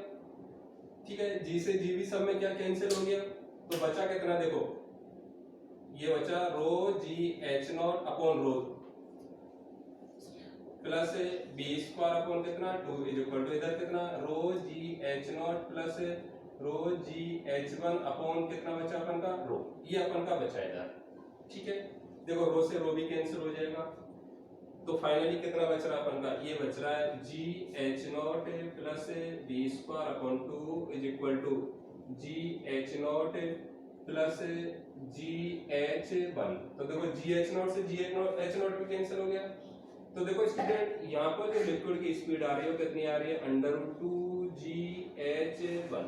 ठीक है, जी से जी भी सब में क्या कैंसिल हो गया, तो बचा कितना, देखो ये बचा rho G H nought upon rho plus B square upon कितना 2 इज इक्वल टू इधर कितना rho G H not plus rho G H one upon कितना बचा अपन का रो, ये अपन का बचा इधर, ठीक है। देखो रो से रो भी कैंसिल हो जाएगा, तो फाइनली कितना बच रहा है अपन का, ये बच रहा है G H not plus B square upon 2 is equal to G H not plus G H one. तो देखो जी एच नॉट से जी एच नॉट भी कैंसिल हो गया, तो देखो स्टूडेंट यहाँ पर जो लिक्विड की स्पीड आ रही है वो कितनी आ रही है, √2 GH1।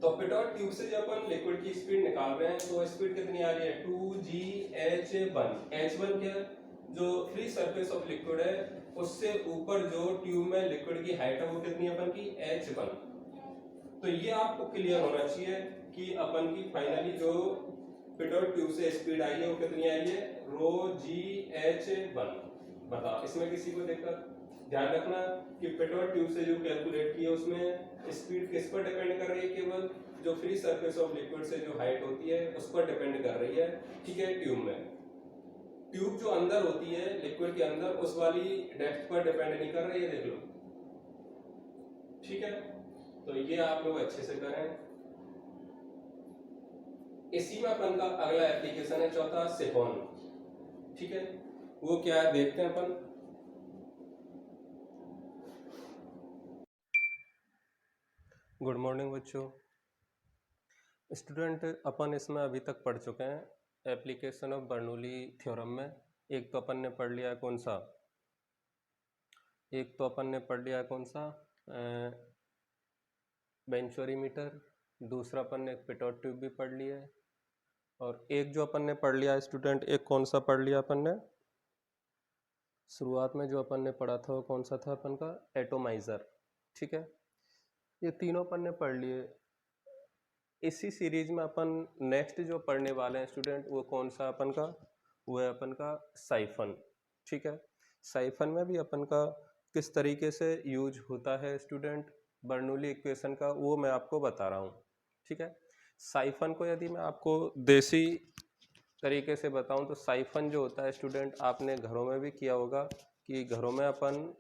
तो पिटोट ट्यूब से जब अपन लिक्विड की स्पीड निकाल रहे हैं तो स्पीड कितनी आ रही है 2GH1। H1 क्या है, जो फ्री सरफेस ऑफ लिक्विड है उससे ऊपर जो ट्यूब में लिक्विड की हाइट है वो कितनी है अपन की H1। तो ये आपको क्लियर होना चाहिए कि अपन की फाइनली जो पिटोट ट्यूब से स्पीड आई है वो कितनी आई है √GH1। बताओ इसमें किसी को दिक्कत, ध्यान रखना कि पिटोट ट्यूब से जो कैलकुलेट की है उसमें स्पीड किस पर डिपेंड कर रही है, केवल जो फ्री सरफेस ऑफ लिक्विड से जो हाइट होती है उस पर डिपेंड कर रही है, ठीक है। ट्यूब जो अंदर होती है लिक्विड के अंदर उस वाली डेप्थ पर डिपेंड नहीं कर रही है, देख लो, ठीक है। तो ये आप लोग अच्छे से करें। इसी में अपन का अगला एप्लीकेशन है चौथा सिफॉन, ठीक है, वो क्या है देखते हैं अपन। गुड मॉर्निंग बच्चों। स्टूडेंट अपन इसमें अभी तक पढ़ चुके हैं एप्लीकेशन ऑफ बर्नौली थ्योरम में। एक तो अपन ने पढ़ लिया कौन सा, बेंचोरीमीटर, दूसरा अपन ने पिटोट ट्यूब भी पढ़ लिया है, और एक जो अपन ने पढ़ लिया स्टूडेंट, एक कौन सा पढ़ लिया अपन ने, शुरुआत में जो अपन ने पढ़ा था वो कौन सा था अपन का, एटोमाइज़र, ठीक है। ये तीनों अपन ने पढ़ लिए। इसी सीरीज में अपन नेक्स्ट जो पढ़ने वाले हैं स्टूडेंट वो कौन सा अपन का, वो है अपन का साइफन, ठीक है। साइफन में भी अपन का किस तरीके से यूज होता है स्टूडेंट बर्नौली इक्वेशन का, वो मैं आपको बता रहा हूँ, ठीक है। साइफन को यदि मैं आपको देसी तरीके से बताऊं तो साइफन जो होता है स्टूडेंट, आपने घरों में भी किया होगा कि घरों में अपन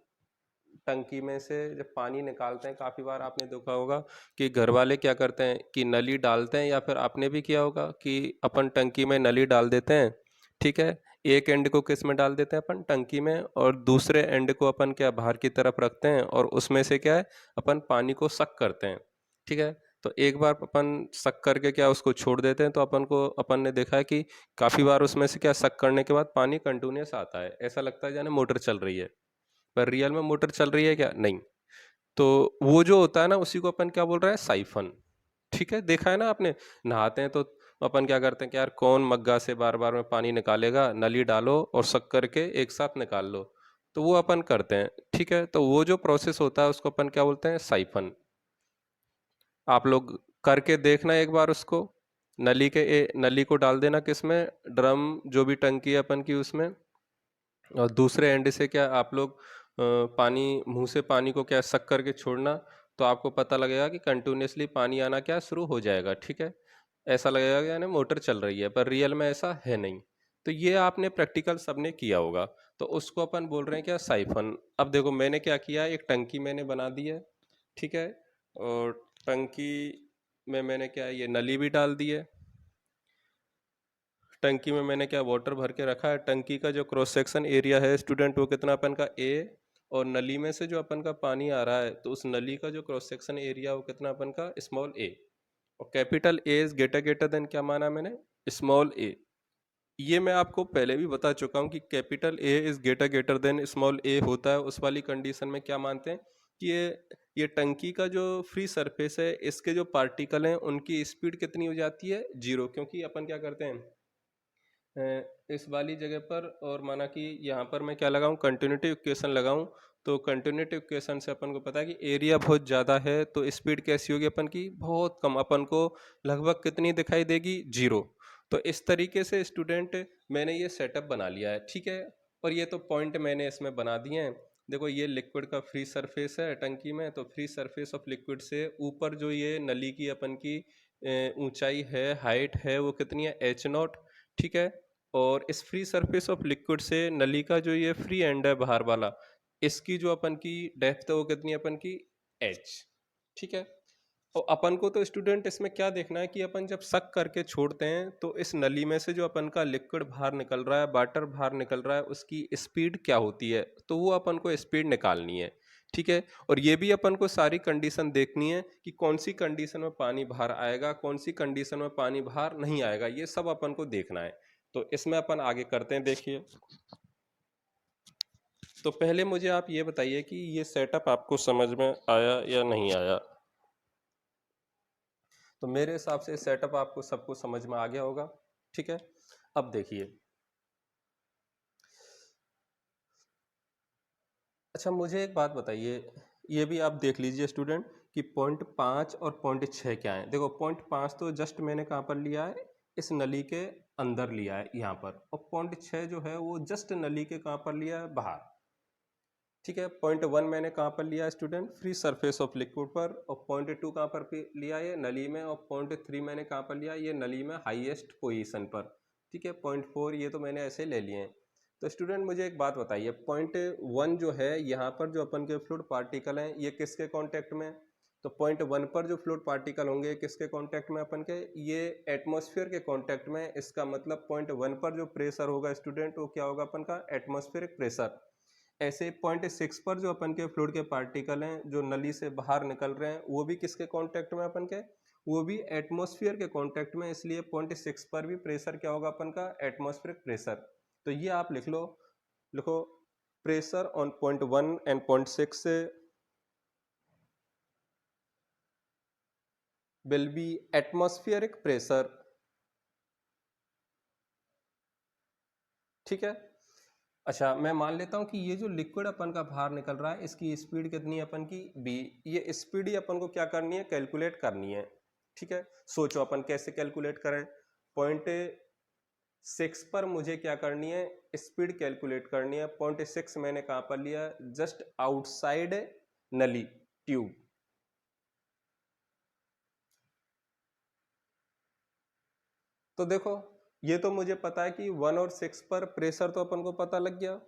टंकी में से जब पानी निकालते हैं, काफ़ी बार आपने देखा होगा कि घर वाले क्या करते हैं कि नली डालते हैं, या फिर आपने भी किया होगा कि अपन टंकी में नली डाल देते हैं, ठीक है। एक एंड को किस में डाल देते हैं अपन, टंकी में, और दूसरे एंड को अपन क्या बाहर की तरफ रखते हैं और उसमें से क्या है अपन पानी को सक करते हैं, ठीक है। तो एक बार अपन सक करके क्या उसको छोड़ देते हैं, तो अपन ने देखा है कि काफ़ी बार उसमें से क्या सक करने के बाद पानी कंटिन्यूस आता है, ऐसा लगता है जाने मोटर चल रही है, पर रियल में मोटर चल रही है क्या, नहीं। तो वो जो होता है ना उसी को अपन क्या बोल रहे हैं, साइफन, ठीक है। देखा है ना आपने, नहाते हैं तो अपन क्या करते हैं कि यार कौन मग्गा से बार बार में पानी निकालेगा, नली डालो और सक करके एक साथ निकाल लो, तो वो अपन करते हैं, ठीक है। तो वो जो प्रोसेस होता है उसको अपन क्या बोलते हैं, साइफन। आप लोग करके देखना एक बार उसको, नली को डाल देना किसमें, ड्रम जो भी टंकी है अपन की उसमें, और दूसरे एंड से क्या आप लोग पानी, मुंह से पानी को क्या सक करके छोड़ना, तो आपको पता लगेगा कि कंटिन्यूसली पानी आना क्या शुरू हो जाएगा, ठीक है। ऐसा लगेगा कि यानी मोटर चल रही है, पर रियल में ऐसा है नहीं। तो ये आपने प्रैक्टिकल सबने किया होगा, तो उसको अपन बोल रहे हैं क्या, साइफन। अब देखो मैंने क्या किया, एक टंकी मैंने बना दी है, ठीक है, और टंकी में मैंने क्या ये नली भी डाल दी है, टंकी में मैंने क्या वाटर भर के रखा है, टंकी का जो क्रॉस सेक्शन एरिया है स्टूडेंट वो कितना अपन का ए, और नली में से जो अपन का पानी आ रहा है तो उस नली का जो क्रॉस सेक्शन एरिया वो कितना अपन का स्मॉल ए, और capital A is greater than क्या माना मैंने, स्मॉल ए। ये मैं आपको पहले भी बता चुका हूँ कि capital A is greater than small A होता है उस वाली कंडीशन में क्या मानते हैं कि ये टंकी का जो फ्री सरफेस है इसके जो पार्टिकल हैं उनकी स्पीड कितनी हो जाती है, जीरो, क्योंकि अपन क्या करते हैं इस वाली जगह पर, और माना कि यहाँ पर मैं क्या लगाऊं, कंटिन्यूटी इक्वेशन लगाऊं, तो कंटिन्यूटी इक्वेशन से अपन को पता है कि एरिया बहुत ज़्यादा है तो स्पीड कैसी होगी अपन की, बहुत कम, अपन को लगभग कितनी दिखाई देगी, जीरो। तो इस तरीके से स्टूडेंट मैंने ये सेटअप बना लिया है, ठीक है। और ये तो पॉइंट मैंने इसमें बना दिए हैं। देखो ये लिक्विड का फ्री सरफेस है टंकी में, तो फ्री सरफेस ऑफ लिक्विड से ऊपर जो ये नली की अपन की ऊंचाई है, हाइट है, वो कितनी है, h0, ठीक है। और इस फ्री सरफेस ऑफ लिक्विड से नली का जो ये फ्री एंड है बाहर वाला, इसकी जो अपन की डेप्थ है वो कितनी है अपन की, h, ठीक है। और अपन को तो स्टूडेंट इसमें क्या देखना है कि अपन जब सक करके छोड़ते हैं तो इस नली में से जो अपन का लिक्विड बाहर निकल रहा है, वाटर बाहर निकल रहा है, उसकी स्पीड क्या होती है, तो वो अपन को स्पीड निकालनी है, ठीक है। और ये भी अपन को सारी कंडीशन देखनी है कि कौन सी कंडीशन में पानी बाहर आएगा, कौन सी कंडीशन में पानी बाहर नहीं आएगा, ये सब अपन को देखना है। तो इसमें अपन आगे करते हैं, देखिए। तो पहले मुझे आप ये बताइए कि ये सेटअप आपको समझ में आया या नहीं आया। तो मेरे हिसाब से सेटअप आपको सबको समझ में आ गया होगा, ठीक है। अब देखिए, अच्छा मुझे एक बात बताइए, ये भी आप देख लीजिए स्टूडेंट कि पॉइंट 5 और पॉइंट 6 क्या है। देखो पॉइंट 5 तो जस्ट मैंने कहाँ पर लिया है, इस नली के अंदर लिया है यहाँ पर, और पॉइंट 6 जो है वो जस्ट नली के कहाँ पर लिया है, बाहर, ठीक है। पॉइंट 1 मैंने कहाँ पर लिया है student, free surface of liquid पर, और पॉइंट 2 कहाँ पर लिया है, नली में, और पॉइंट 3 मैंने कहाँ पर लिया है, ये नली में हाईएस्ट पोजीशन पर, ठीक है। पॉइंट 4 ये तो मैंने ऐसे ले लिए हैं। तो स्टूडेंट मुझे एक बात बताइए, पॉइंट 1 जो है यहाँ पर जो अपन के फ्लूइड पार्टिकल हैं ये किसके कांटेक्ट में, तो पॉइंट 1 पर जो फ्लूइड पार्टिकल होंगे किसके कांटेक्ट में, अपन के ये एटमॉस्फेयर के कांटेक्ट में। इसका मतलब पॉइंट 1 पर जो प्रेशर होगा स्टूडेंट वो क्या होगा अपन का, एटमॉस्फेरिक प्रेशर। ऐसे पॉइंट 6 पर जो अपन के फ्लूइड के पार्टिकल हैं जो नली से बाहर निकल रहे हैं वो भी किसके कांटेक्ट में अपन के, वो भी एटमॉस्फेयर के कांटेक्ट में, इसलिए पॉइंट 6 पर भी प्रेशर क्या होगा अपन का, एटमॉस्फेरिक प्रेशर। तो ये आप लिख लो, लिखो pressure on point 1 and point 6 will be atmospheric pressure, ठीक है। अच्छा मैं मान लेता हूं कि ये जो लिक्विड अपन का बाहर निकल रहा है इसकी स्पीड कितनी है अपन की, b, ये स्पीड ही अपन को क्या करनी है, कैलकुलेट करनी है, ठीक है। सोचो अपन कैसे कैलकुलेट करें। पॉइंट 6 पर मुझे क्या करनी है, स्पीड कैलकुलेट करनी है। पॉइंट 6 मैंने कहां पर लिया, जस्ट आउटसाइड नली ट्यूब। तो देखो ये तो मुझे पता है कि 1 और 6 पर प्रेशर तो अपन को पता लग गया,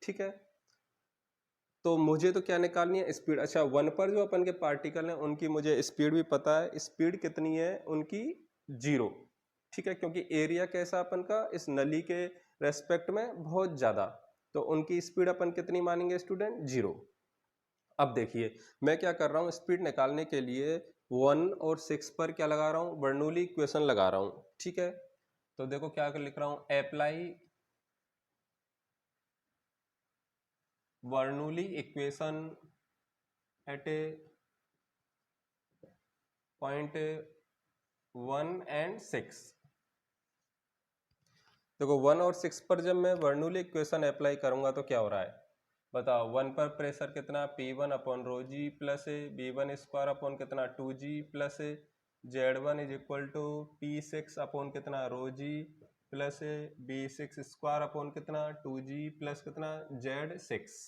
ठीक है। तो मुझे तो क्या निकालनी है, स्पीड। अच्छा 1 पर जो अपन के पार्टिकल हैं उनकी मुझे स्पीड भी पता है, स्पीड कितनी है उनकी, 0, ठीक है। क्योंकि एरिया कैसा अपन का इस नली के रेस्पेक्ट में बहुत ज्यादा, तो उनकी स्पीड अपन कितनी मानेंगे स्टूडेंट, 0। अब देखिए मैं क्या कर रहा हूँ, स्पीड निकालने के लिए 1 और 6 पर क्या लगा रहा हूँ, बर्नौली इक्वेशन लगा रहा हूँ, ठीक है। तो देखो क्या लिख रहा हूँ, apply Bernoulli equation at A point 1 and 6। देखो 1 और 6 पर जब मैं बर्नौली इक्वेशन अप्लाई करूंगा तो क्या हो रहा है, बताओ। 1 पर प्रेशर कितना, P1 upon rho G plus A, B1 square upon कितना 2G plus A, Z1 is equal to P6 upon कितना rho G plus A, B6 square upon कितना 2G प्लस कितना Z6।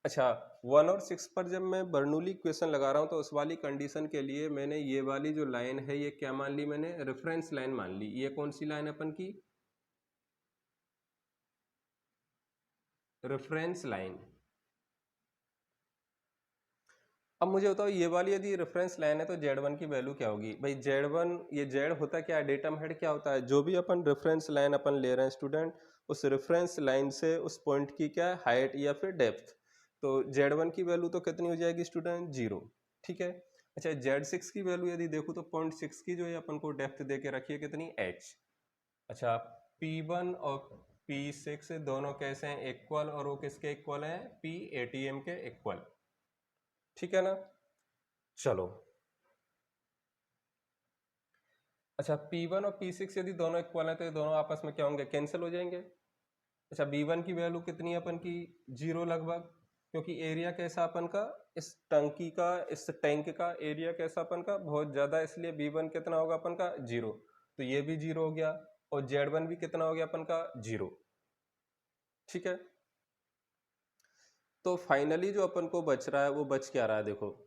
अच्छा 1 और 6 पर जब मैं बर्नौली इक्वेशन लगा रहा हूँ तो उस वाली कंडीशन के लिए मैंने ये वाली जो लाइन है ये क्या मान ली, मैंने रेफरेंस लाइन मान ली। ये कौन सी लाइन अपन की, रेफरेंस लाइन। अब मुझे बताओ ये वाली यदि रेफरेंस लाइन है तो Z1 की वैल्यू क्या होगी भाई, Z1 ये Z होता क्या है, डेटम हेड क्या होता है, जो भी अपन रेफरेंस लाइन अपन ले रहे हैं स्टूडेंट, उस रेफरेंस लाइन से उस पॉइंट की क्या है, हाइट या फिर डेप्थ। तो Z1 की वैल्यू तो कितनी हो जाएगी स्टूडेंट, 0, ठीक है। अच्छा Z6 की वैल्यू यदि देखो तो पॉइंट 6 की जो है अपन को डेप्थ दे के रखी है कितनी, h। अच्छा P1 और P6 दोनों कैसे हैं, इक्वल, और वो किसके इक्वल हैं, P के इक्वल, ठीक है ना। चलो अच्छा P1 और P6 यदि दोनों इक्वल हैं तो ये दोनों आपस में क्या होंगे, कैंसिल हो जाएंगे। अच्छा B1 की वैल्यू कितनी है अपन की, 0 लगभग, क्योंकि एरिया कैसा अपन का, इस टंकी का, इस टैंक का एरिया कैसा अपन का, बहुत ज्यादा, इसलिए B1 कितना होगा अपन का, 0। तो ये भी 0 हो गया, और Z1 भी कितना हो गया अपन का, 0, ठीक है। तो फाइनली जो अपन को बच रहा है वो बच क्या रहा है, देखो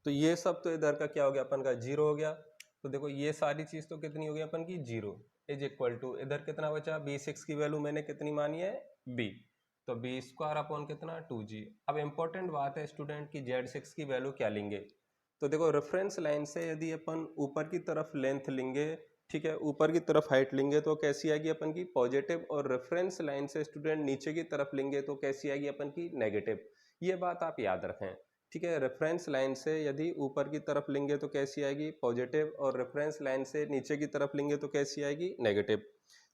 तो ये सब तो इधर का क्या हो गया, अपन का जीरो हो गया। तो देखो ये सारी चीज तो कितनी हो गई अपन की, जीरो इज इक्वल टू इधर कितना बचा, b6 की वैल्यू मैंने कितनी मानी है, b। तो बी स्क्वायर अपॉन कितना 2g। अब इंपॉर्टेंट बात है स्टूडेंट की z6 की वैल्यू क्या लेंगे। तो देखो रेफरेंस लाइन से यदि अपन ऊपर की तरफ लेंथ लेंगे, ठीक है, ऊपर की तरफ हाइट लेंगे तो कैसी आएगी अपन की पॉजिटिव, और रेफरेंस लाइन से स्टूडेंट नीचे की तरफ लेंगे तो कैसी आएगी अपन की नेगेटिव। ये बात आप याद रखें, ठीक है। रेफरेंस लाइन से यदि ऊपर की तरफ लेंगे तो कैसी आएगी पॉजिटिव, और रेफरेंस लाइन से नीचे की तरफ लेंगे तो कैसी आएगी नेगेटिव।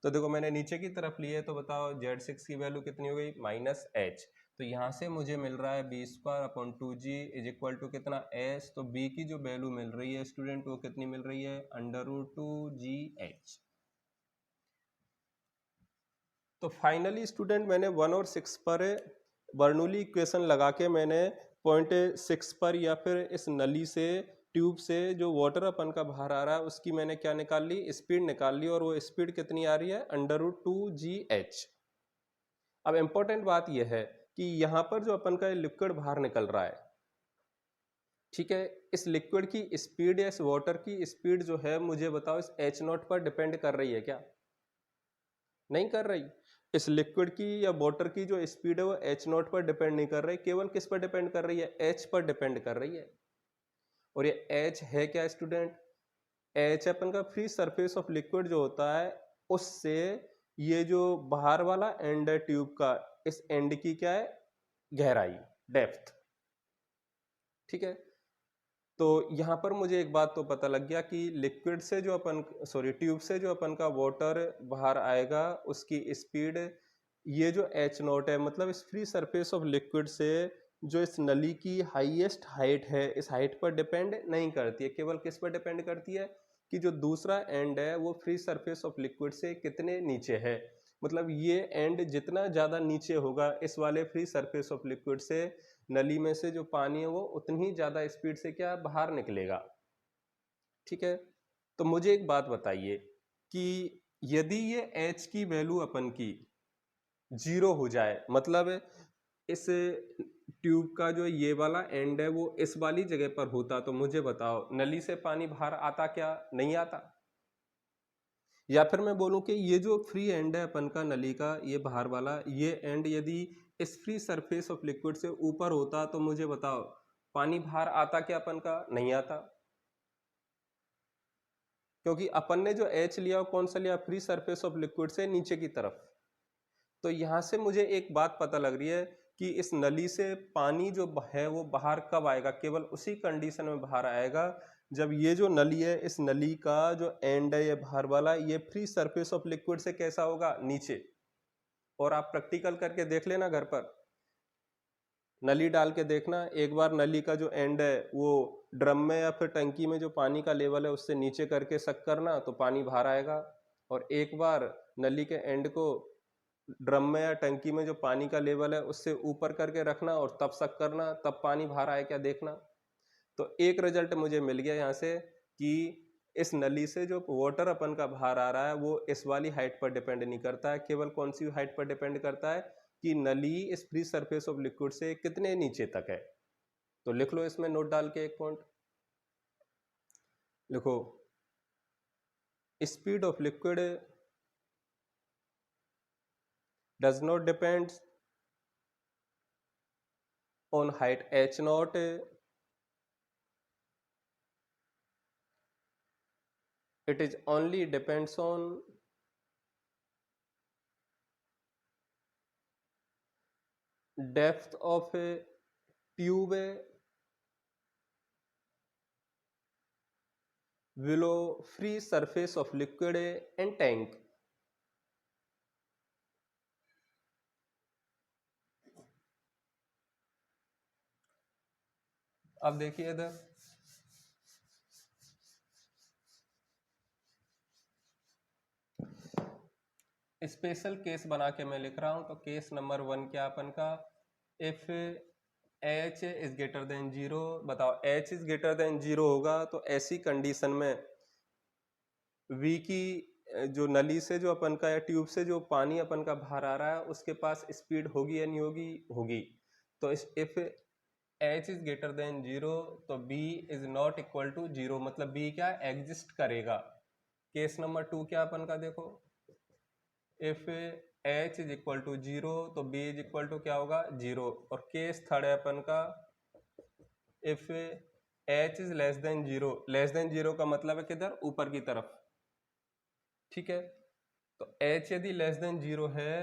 तो देखो मैंने नीचे की तरफ ली है, तो बताओ z6 की वैल्यू कितनी हो गई, -h। तो यहाँ से मुझे मिल रहा है b square upon 2g is equal to कितना h। तो b की जो वैल्यू मिल रही है स्टूडेंट वो कितनी मिल रही है, √2gh। तो फाइनली स्टूडेंट मैंने 1 और 6 पर बर्नौली इक्वेशन लगा के मैंने पॉइंट 6 पर या फिर इस नली से ट्यूब से जो वाटर अपन का बाहर आ रहा है उसकी मैंने क्या निकाल ली, स्पीड निकाल ली, और वो स्पीड कितनी आ रही है, √2gh। अब इंपॉर्टेंट बात यह है कि यहाँ पर जो अपन का लिक्विड बाहर निकल रहा है, ठीक है, इस लिक्विड की स्पीड या इस वाटर की स्पीड जो है मुझे बताओ इस h0 पर डिपेंड कर रही है क्या, नहीं कर रही। इस लिक्विड की या वाटर की जो स्पीड है वो h0 पर डिपेंड नहीं कर रही, केवल किस पर डिपेंड कर रही है, h पर डिपेंड कर रही है। और ये h है क्या स्टूडेंट, h अपन का फ्री सरफेस ऑफ लिक्विड जो होता है उससे ये जो बाहर वाला एंड है ट्यूब का, इस एंड की क्या है, गहराई, डेप्थ, ठीक है। तो यहां पर मुझे एक बात तो पता लग गया कि लिक्विड से जो अपन, सॉरी ट्यूब से जो अपन का वाटर बाहर आएगा उसकी स्पीड, ये जो h0 है मतलब इस फ्री सरफेस ऑफ लिक्विड से जो इस नली की हाईएस्ट हाइट है इस हाइट पर डिपेंड नहीं करती है, केवल किस पर डिपेंड करती है कि जो दूसरा एंड है वो फ्री सरफेस ऑफ लिक्विड से कितने नीचे है। मतलब ये एंड जितना ज़्यादा नीचे होगा इस वाले फ्री सरफेस ऑफ लिक्विड से, नली में से जो पानी है वो उतनी ही ज़्यादा स्पीड से क्या बाहर निकलेगा, ठीक है। तो मुझे एक बात बताइए कि यदि ये h की वैल्यू अपन की जीरो हो जाए, मतलब इस ट्यूब का जो ये वाला एंड है वो इस वाली जगह पर होता, तो मुझे बताओ नली से पानी बाहर आता क्या, नहीं आता। या फिर मैं बोलूं कि ये जो फ्री एंड है अपन का नली का, ये बाहर वाला ये एंड यदि इस फ्री सरफेस ऑफ लिक्विड से ऊपर होता तो मुझे बताओ पानी बाहर आता क्या अपन का, नहीं आता। क्योंकि अपन ने जो एच लिया वो कौन सा लिया, फ्री सरफेस ऑफ लिक्विड से नीचे की तरफ। तो यहां से मुझे एक बात पता लग रही है कि इस नली से पानी जो है वो बाहर कब आएगा, केवल उसी कंडीशन में बाहर आएगा जब ये जो नली है इस नली का जो एंड है ये बाहर वाला ये फ्री सरफेस ऑफ लिक्विड से कैसा होगा, नीचे। और आप प्रैक्टिकल करके देख लेना घर पर, नली डाल के देखना एक बार, नली का जो एंड है वो ड्रम में या फिर टंकी में जो पानी का लेवल है उससे नीचे करके सक करना तो पानी बाहर आएगा। और एक बार नली के एंड को ड्रम में या टंकी में जो पानी का लेवल है उससे ऊपर करके रखना और तब सक करना, तब पानी बाहर आए क्या देखना। तो एक रिजल्ट मुझे मिल गया यहाँ से कि इस नली से जो वाटर अपन का बाहर आ रहा है वो इस वाली हाइट पर डिपेंड नहीं करता है, केवल कौन सी हाइट पर डिपेंड करता है कि नली इस फ्री सरफेस ऑफ लिक्विड से कितने नीचे तक है। तो लिख लो इसमें नोट डाल के एक पॉइंट लिखो, speed of liquid does not depend on height h0, it is only depends on depth of a tube below free surface of liquid and tank। अब देखिए इधर स्पेशल केस बना के मैं लिख रहा हूं। तो केस नंबर 1 क्या अपन का, if H is greater than 0, बताओ H इज ग्रेटर देन 0 होगा तो ऐसी कंडीशन में V की जो नली से जो अपन का या ट्यूब से जो पानी अपन का बाहर आ रहा है उसके पास स्पीड होगी या नहीं होगी, होगी। तो if H is greater than 0 तो B is not equal to 0, मतलब B क्या एग्जिस्ट करेगा। केस नंबर 2 क्या अपन का देखो, if H is equal to 0 तो B इज इक्वल टू क्या होगा 0। और केस थर्ड है अपन का, if H is less than 0, less than 0 का मतलब है किधर, ऊपर की तरफ, ठीक है। तो H यदि लेस देन 0 है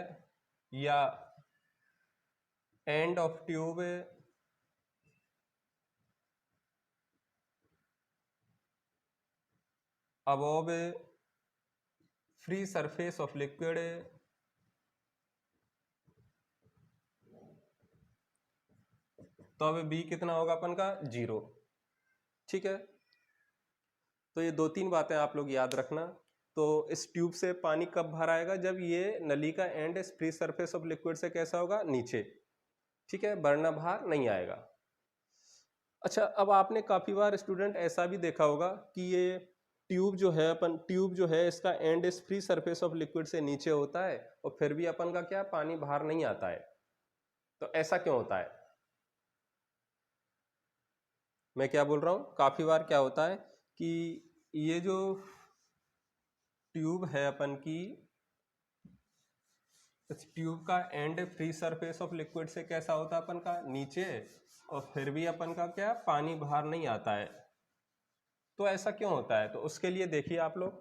या end of tube above free surface of liquid, तो अब B कितना होगा अपन का 0, ठीक है। तो ये 2-3 बातें आप लोग याद रखना। तो इस ट्यूब से पानी कब बाहर आएगा, जब ये नली का and free surface of liquid से कैसा होगा, नीचे, ठीक है, वरना बाहर नहीं आएगा। अच्छा, अब आपने काफी बार स्टूडेंट ऐसा भी देखा होगा कि ये ट्यूब जो है अपन, ट्यूब जो है इसका एंड इस फ्री सरफेस ऑफ लिक्विड से नीचे होता है और फिर भी अपन का क्या पानी बाहर नहीं आता है। तो ऐसा क्यों होता है, मैं क्या बोल रहा हूं, काफी बार क्या होता है कि ये जो ट्यूब है अपन की, इस ट्यूब का and free surface of liquid से कैसा होता है अपन का नीचे, और फिर भी अपन का क्या पानी बाहर नहीं आता है। तो ऐसा क्यों होता है, तो उसके लिए देखिए आप लोग,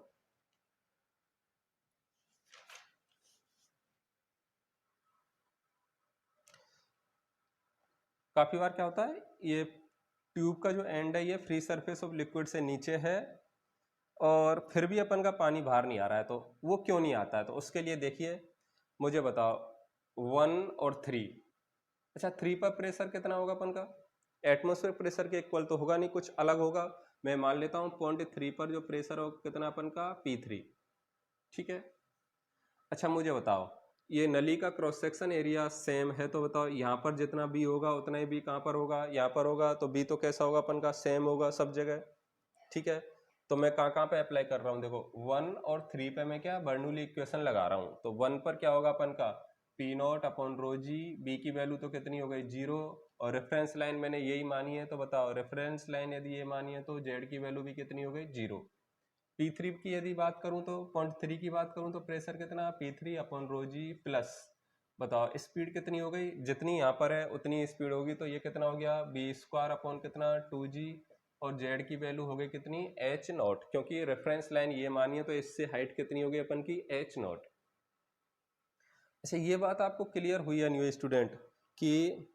काफी बार क्या होता है, ये ट्यूब का जो एंड है ये फ्री सरफेस ऑफ लिक्विड से नीचे है और फिर भी अपन का पानी बाहर नहीं आ रहा है। तो वो क्यों नहीं आता है, तो उसके लिए देखिए, मुझे बताओ 1 और 3, अच्छा 3 पर प्रेशर कितना होगा अपन का, एटमॉस्फेयर प्रेशर के इक्वल तो होगा नहीं, कुछ अलग होगा। मैं मान लेता हूँ 0.3 पर जो प्रेशर होगा कितना अपन का P3, ठीक है। अच्छा मुझे बताओ, ये नली का क्रॉस सेक्शन एरिया सेम है, तो बताओ यहाँ पर जितना बी होगा उतना ही बी कहाँ पर होगा, यहाँ पर होगा। तो बी तो कैसा होगा अपन का, सेम होगा सब जगह, ठीक है। तो मैं कहाँ कहाँ पे अप्लाई कर रहा हूँ, देखो 1 और 3 पे मैं क्या बर्नौली इक्वेशन लगा रहा हूँ। तो 1 पर क्या होगा अपन का P not upon rho G, B की वैल्यू तो कितनी हो गई 0, और रेफरेंस लाइन मैंने यही मानी है। तो बताओ रेफरेंस लाइन यदि ये मानी है तो जेड की वैल्यू भी कितनी हो गई 0। P3 की यदि बात करूं तो 0.3 की बात करूं तो प्रेशर कितना P3 upon rho G plus, बताओ स्पीड कितनी हो गई, जितनी यहाँ पर है उतनी स्पीड होगी। तो ये कितना हो गया बी स्क्वायर अपॉन कितना 2G, और जेड की वैल्यू हो गई कितनी H0, क्योंकि रेफरेंस लाइन ये मानी है तो इससे हाइट कितनी होगी अपन की H0। अच्छा ये बात आपको क्लियर हुई या नहीं हुई स्टूडेंट, कि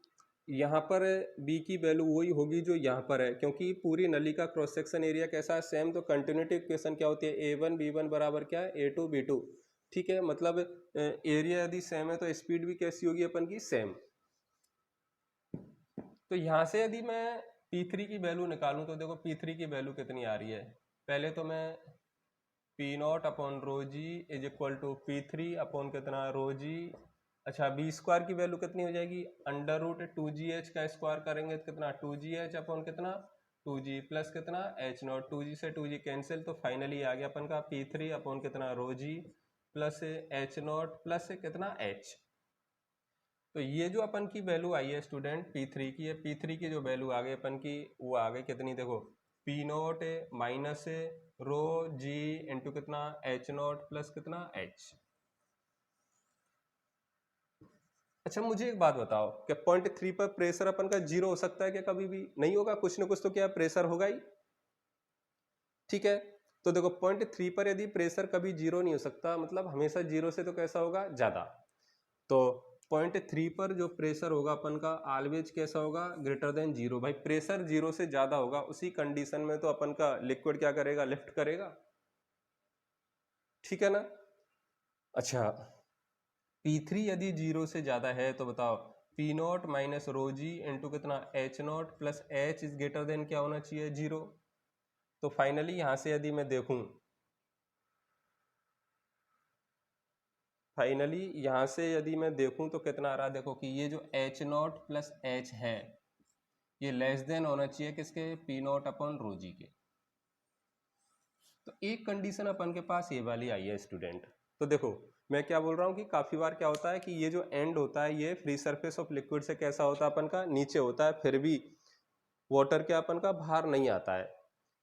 यहाँ पर b की वैल्यू वही होगी जो यहाँ पर है, क्योंकि पूरी नली का क्रॉस सेक्शन एरिया कैसा है सेम। तो कंटिन्यूटी इक्वेशन क्या होती है, a1 b1 बराबर क्या है a2 b2, ठीक है। मतलब एरिया यदि सेम है तो स्पीड भी कैसी होगी अपन की सेम। तो यहाँ से यदि मैं P3 की वैल्यू निकालूं तो देखो P3 की वैल्यू कितनी आ रही है, पहले तो मैं P not upon rho G is equal to P3 upon कितना रो जी। अच्छा बी स्क्वायर की वैल्यू कितनी हो जाएगी, अंडर रूट 2GH का स्क्वायर करेंगे तो कितना 2GH अपॉन कितना 2G प्लस कितना H0, 2G से 2G कैंसिल, तो फाइनली आ गया अपन का P3 अपॉन कितना rho G plus H0 plus कितना H। तो ये जो अपन की वैल्यू आई है स्टूडेंट P3 की, है P3 की जो वैल्यू आ गई अपन की वो आ गई कितनी, देखो P note minus rho G into कितना H0 प्लस कितना H। अच्छा मुझे एक बात बताओ, क्या 0.3 पर प्रेशर अपन का 0 हो सकता है क्या, कभी भी नहीं होगा, कुछ ना कुछ तो क्या प्रेशर होगा ही, ठीक है। तो देखो 0.3 पर यदि प्रेशर कभी 0 नहीं हो सकता, मतलब हमेशा 0 से तो कैसा होगा ज्यादा। तो 0.3 पर जो प्रेशर होगा अपन का ऑलवेज कैसा होगा ग्रेटर देन 0। भाई प्रेशर 0 से ज्यादा होगा उसी कंडीशन में तो अपन का लिक्विड क्या करेगा, लिफ्ट करेगा, ठीक है ना। अच्छा P3 यदि 0 से ज्यादा है तो बताओ P not minus rho G into कितना H0 plus H is greater than क्या होना चाहिए 0। तो फाइनली यहां से यदि मैं देखूं फाइनली यहाँ से यदि मैं देखूं तो कितना आ रहा है, देखो कि ये जो एच नॉट प्लस एच है ये लेस देन होना चाहिए किसके, पी नॉट अपॉन रो जी के। तो एक कंडीशन अपन के पास ये वाली आई है स्टूडेंट। तो देखो मैं क्या बोल रहा हूँ कि काफी बार क्या होता है कि ये जो एंड होता है ये फ्री सरफेस ऑफ लिक्विड से कैसा होता है अपन का, नीचे होता है, फिर भी वाटर के अपन का बाहर नहीं आता है।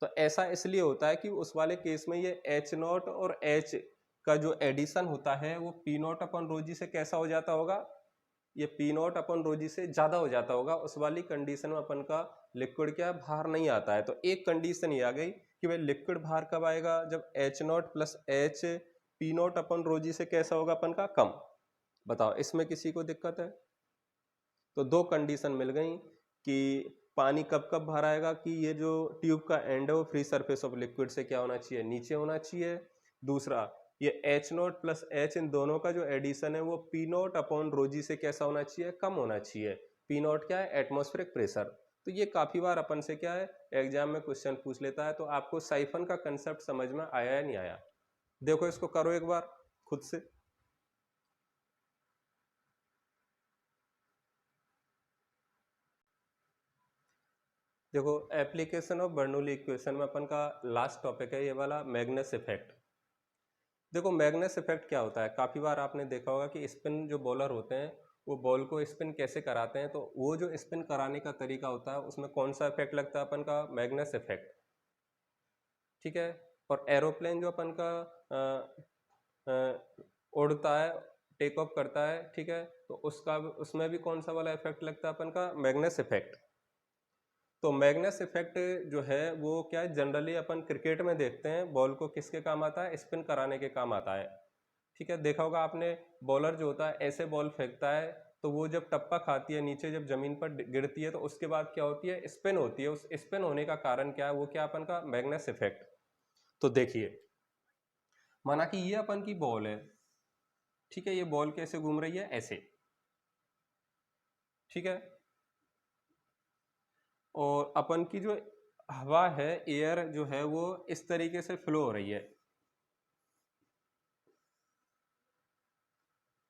तो ऐसा इसलिए होता है कि उस वाले केस में ये एच नॉट और एच का जो एडिशन होता है वो P not upon rho G से कैसा हो जाता होगा, ये P not upon rho G से ज्यादा हो जाता होगा। उस वाली कंडीशन में अपन का लिक्विड क्या बाहर नहीं आता है। तो एक कंडीशन ये आ गई कि भाई लिक्विड बाहर कब आएगा, जब H not plus H P not upon rho G से कैसा होगा अपन का, कम। बताओ इसमें किसी को दिक्कत है? तो दो कंडीशन मिल गई कि पानी कब कब बाहर आएगा, कि ये जो ट्यूब का एंड है वो फ्री सरफेस ऑफ लिक्विड से क्या होना चाहिए, नीचे होना चाहिए। दूसरा ये H not plus H in दोनों का जो एडिशन है वो पी नॉट अपॉन रोजी से कैसा होना चाहिए, कम होना चाहिए। पी नॉट क्या है, एटमॉस्फेरिक प्रेशर। तो ये काफी बार अपन से क्या है एग्जाम में क्वेश्चन पूछ लेता है। तो आपको साइफन का कंसेप्ट समझ में आया या नहीं आया? देखो इसको करो एक बार खुद से। देखो एप्लीकेशन ऑफ बर्नौली इक्वेशन में अपन का लास्ट टॉपिक है ये वाला, मैग्नस इफेक्ट। देखो मैग्नस इफेक्ट क्या होता है, काफी बार आपने देखा होगा कि स्पिन जो बॉलर होते हैं वो बॉल को स्पिन कैसे कराते हैं। तो वो जो स्पिन कराने का तरीका होता है उसमें कौन सा इफेक्ट लगता है अपन का, मैग्नस इफेक्ट। ठीक है। और एरोप्लेन जो अपन का उड़ता है, टेक ऑफ करता है, ठीक है, तो उसका उसमें भी कौन सा वाला इफेक्ट लगता है अपन का, मैग्नस इफेक्ट। तो मैग्नस इफेक्ट जो है वो क्या है, जनरली अपन क्रिकेट में देखते हैं बॉल को किसके काम आता है, स्पिन कराने के काम आता है। ठीक है, देखा होगा आपने बॉलर जो होता है ऐसे बॉल फेंकता है तो वो जब टप्पा खाती है नीचे, जब जमीन पर गिरती है तो उसके बाद क्या होती है, स्पिन होती है। उस स्पिन होने का कारण क्या है, वो क्या अपन का मैग्नस इफेक्ट। तो देखिए माना कि ये अपन की बॉल है, ठीक है, ये बॉल कैसे घूम रही है, ऐसे, ठीक है, और अपन की जो हवा है, एयर जो है वो इस तरीके से फ्लो हो रही है।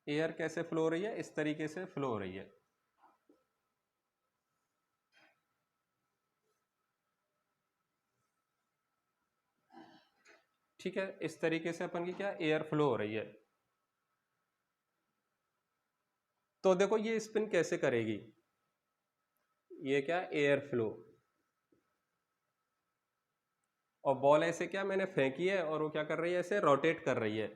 एयर कैसे फ्लो हो रही है, इस तरीके से फ्लो हो रही है। ठीक है, इस तरीके से अपन की क्या एयर फ्लो हो रही है। तो देखो ये स्पिन कैसे करेगी, ये क्या एयर फ्लो, और बॉल ऐसे क्या मैंने फेंकी है और वो क्या कर रही है, ऐसे रोटेट कर रही है।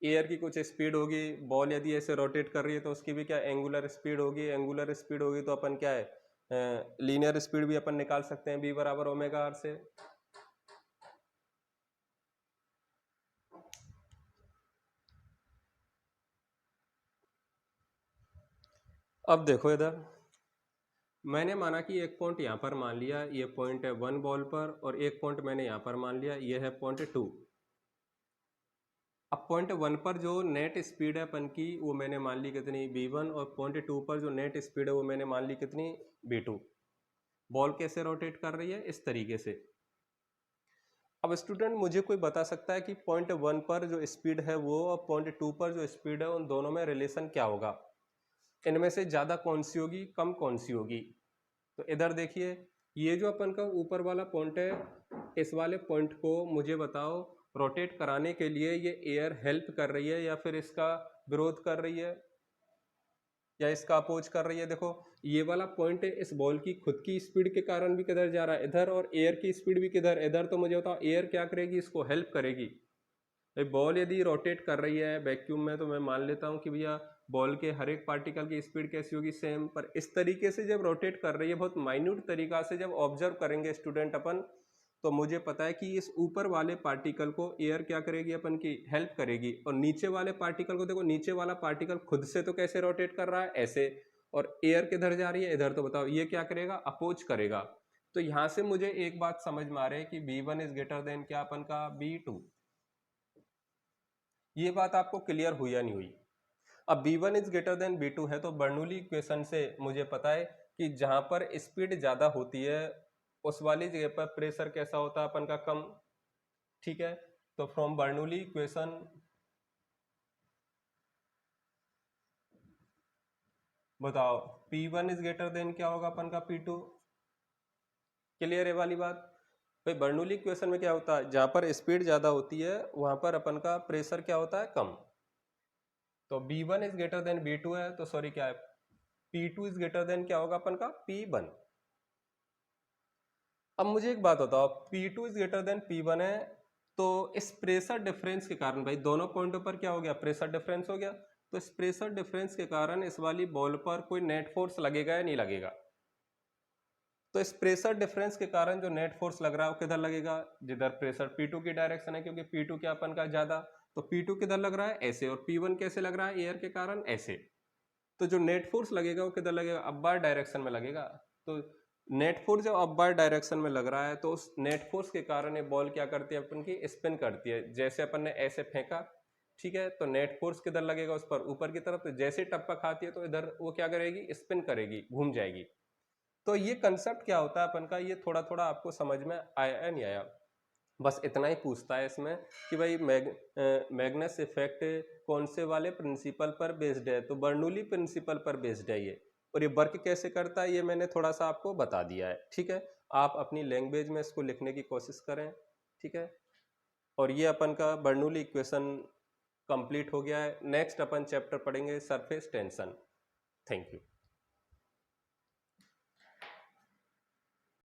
एयर की कुछ स्पीड होगी, बॉल यदि ऐसे रोटेट कर रही है तो उसकी भी क्या एंगुलर स्पीड होगी। एंगुलर स्पीड होगी तो अपन क्या है लीनियर स्पीड भी अपन निकाल सकते हैं, बी बराबर ओमेगा आर से। अब देखो इधर मैंने माना कि एक पॉइंट यहाँ पर मान लिया, ये पॉइंट है वन बॉल पर, और एक पॉइंट मैंने यहाँ पर मान लिया, ये है पॉइंट टू। अब पॉइंट वन पर जो नेट स्पीड है अपन की वो मैंने मान ली कितनी, v1, और पॉइंट टू पर जो नेट स्पीड है वो मैंने मान ली कितनी, v2। बॉल कैसे रोटेट कर रही है, इस तरीके से। अब स्टूडेंट मुझे कोई बता सकता है कि पॉइंट वन पर जो स्पीड है वो और पॉइंट टू पर जो स्पीड है उन दोनों में रिलेशन क्या होगा, इनमें से ज़्यादा कौन सी होगी, कम कौन सी होगी। तो इधर देखिए ये जो अपन का ऊपर वाला पॉइंट है, इस वाले पॉइंट को मुझे बताओ रोटेट कराने के लिए ये एयर हेल्प कर रही है या फिर इसका विरोध कर रही है या इसका अपोज कर रही है। देखो ये वाला पॉइंट है, इस बॉल की खुद की स्पीड के कारण भी किधर जा रहा है, इधर, और एयर की स्पीड भी किधर, इधर। तो मुझे बताओ एयर क्या करेगी, इसको हेल्प करेगी। भाई बॉल यदि रोटेट कर रही है वैक्यूम में तो मैं मान लेता हूँ कि भैया बॉल के हर एक पार्टिकल की स्पीड कैसी होगी, सेम। पर इस तरीके से जब रोटेट कर रही है, बहुत माइन्यूट तरीका से जब ऑब्जर्व करेंगे स्टूडेंट अपन, तो मुझे पता है कि इस ऊपर वाले पार्टिकल को एयर क्या करेगी, अपन की हेल्प करेगी। और नीचे वाले पार्टिकल को देखो, नीचे वाला पार्टिकल खुद से तो कैसे रोटेट कर रहा है, ऐसे, और एयर किधर जा रही है, इधर। तो बताओ ये क्या करेगा, अपोज करेगा। तो यहां से मुझे एक बात समझ में आ रही है कि v1 इज ग्रेटर देन क्या अपन का, v2। ये बात आपको क्लियर हुई या नहीं हुई? अब v1 is greater then v2 है तो बर्नौली इक्वेशन से मुझे पता है कि जहां पर स्पीड ज्यादा होती है उस वाली जगह पर प्रेशर कैसा होता है अपन का, कम। ठीक है, तो फ्रॉम बर्नौली इक्वेशन बताओ P1 इज ग्रेटर देन क्या होगा अपन का P2। क्लियर है वाली बात। भाई बर्नौली इक्वेशन में क्या होता है, जहां पर स्पीड ज्यादा होती है वहां पर अपन का प्रेशर क्या होता है, कम। तो B1 is greater then B2 है, तो सॉरी क्या है, P2 इज ग्रेटर देन क्या होगा अपन का P1। अब मुझे एक बात बताओ, P2 is greater then P1 है, तो इस प्रेशर डिफरेंस के कारण, भाई दोनों पॉइंटों पर क्या हो गया, प्रेशर डिफरेंस हो गया, तो इस प्रेशर डिफरेंस के कारण इस वाली बॉल पर कोई नेट फोर्स लगेगा या नहीं लगेगा। तो इस प्रेशर डिफरेंस के कारण जो नेट फोर्स लग रहा है वो किधर लगेगा, जिधर प्रेशर P2 की डायरेक्शन है, क्योंकि P2 क्या अपन का ज्यादा, तो P2 किधर लग रहा है, ऐसे, और P1 कैसे लग रहा है, एयर के कारण ऐसे। तो जो नेट फोर्स लगेगा वो किधर लगेगा, अपवर्ड डायरेक्शन में लगेगा। तो नेट फोर्स जब अपवर्ड डायरेक्शन में लग रहा है तो उस नेट फोर्स के कारण ये बॉल क्या करती है, अपन की स्पिन करती है। जैसे अपन ने ऐसे फेंका, ठीक है, तो नेट फोर्स किधर लगेगा उस पर, ऊपर की तरफ। तो जैसे टप्पा खाती है तो इधर वो क्या करेगी, स्पिन करेगी, घूम जाएगी। तो ये कंसेप्ट क्या होता है अपन का, ये थोड़ा थोड़ा आपको समझ में आया या नहीं आया, बस इतना ही पूछता है इसमें कि भाई मैग्नस इफेक्ट कौन से वाले प्रिंसिपल पर बेस्ड है, तो बर्नौली प्रिंसिपल पर बेस्ड है ये। और ये वर्क कैसे करता है ये मैंने थोड़ा सा आपको बता दिया है, ठीक है। आप अपनी लैंग्वेज में इसको लिखने की कोशिश करें, ठीक है। और ये अपन का बर्नौली इक्वेशन कंप्लीट हो गया है। नेक्स्ट अपन चैप्टर पढ़ेंगे सरफेस टेंशन। Thank you.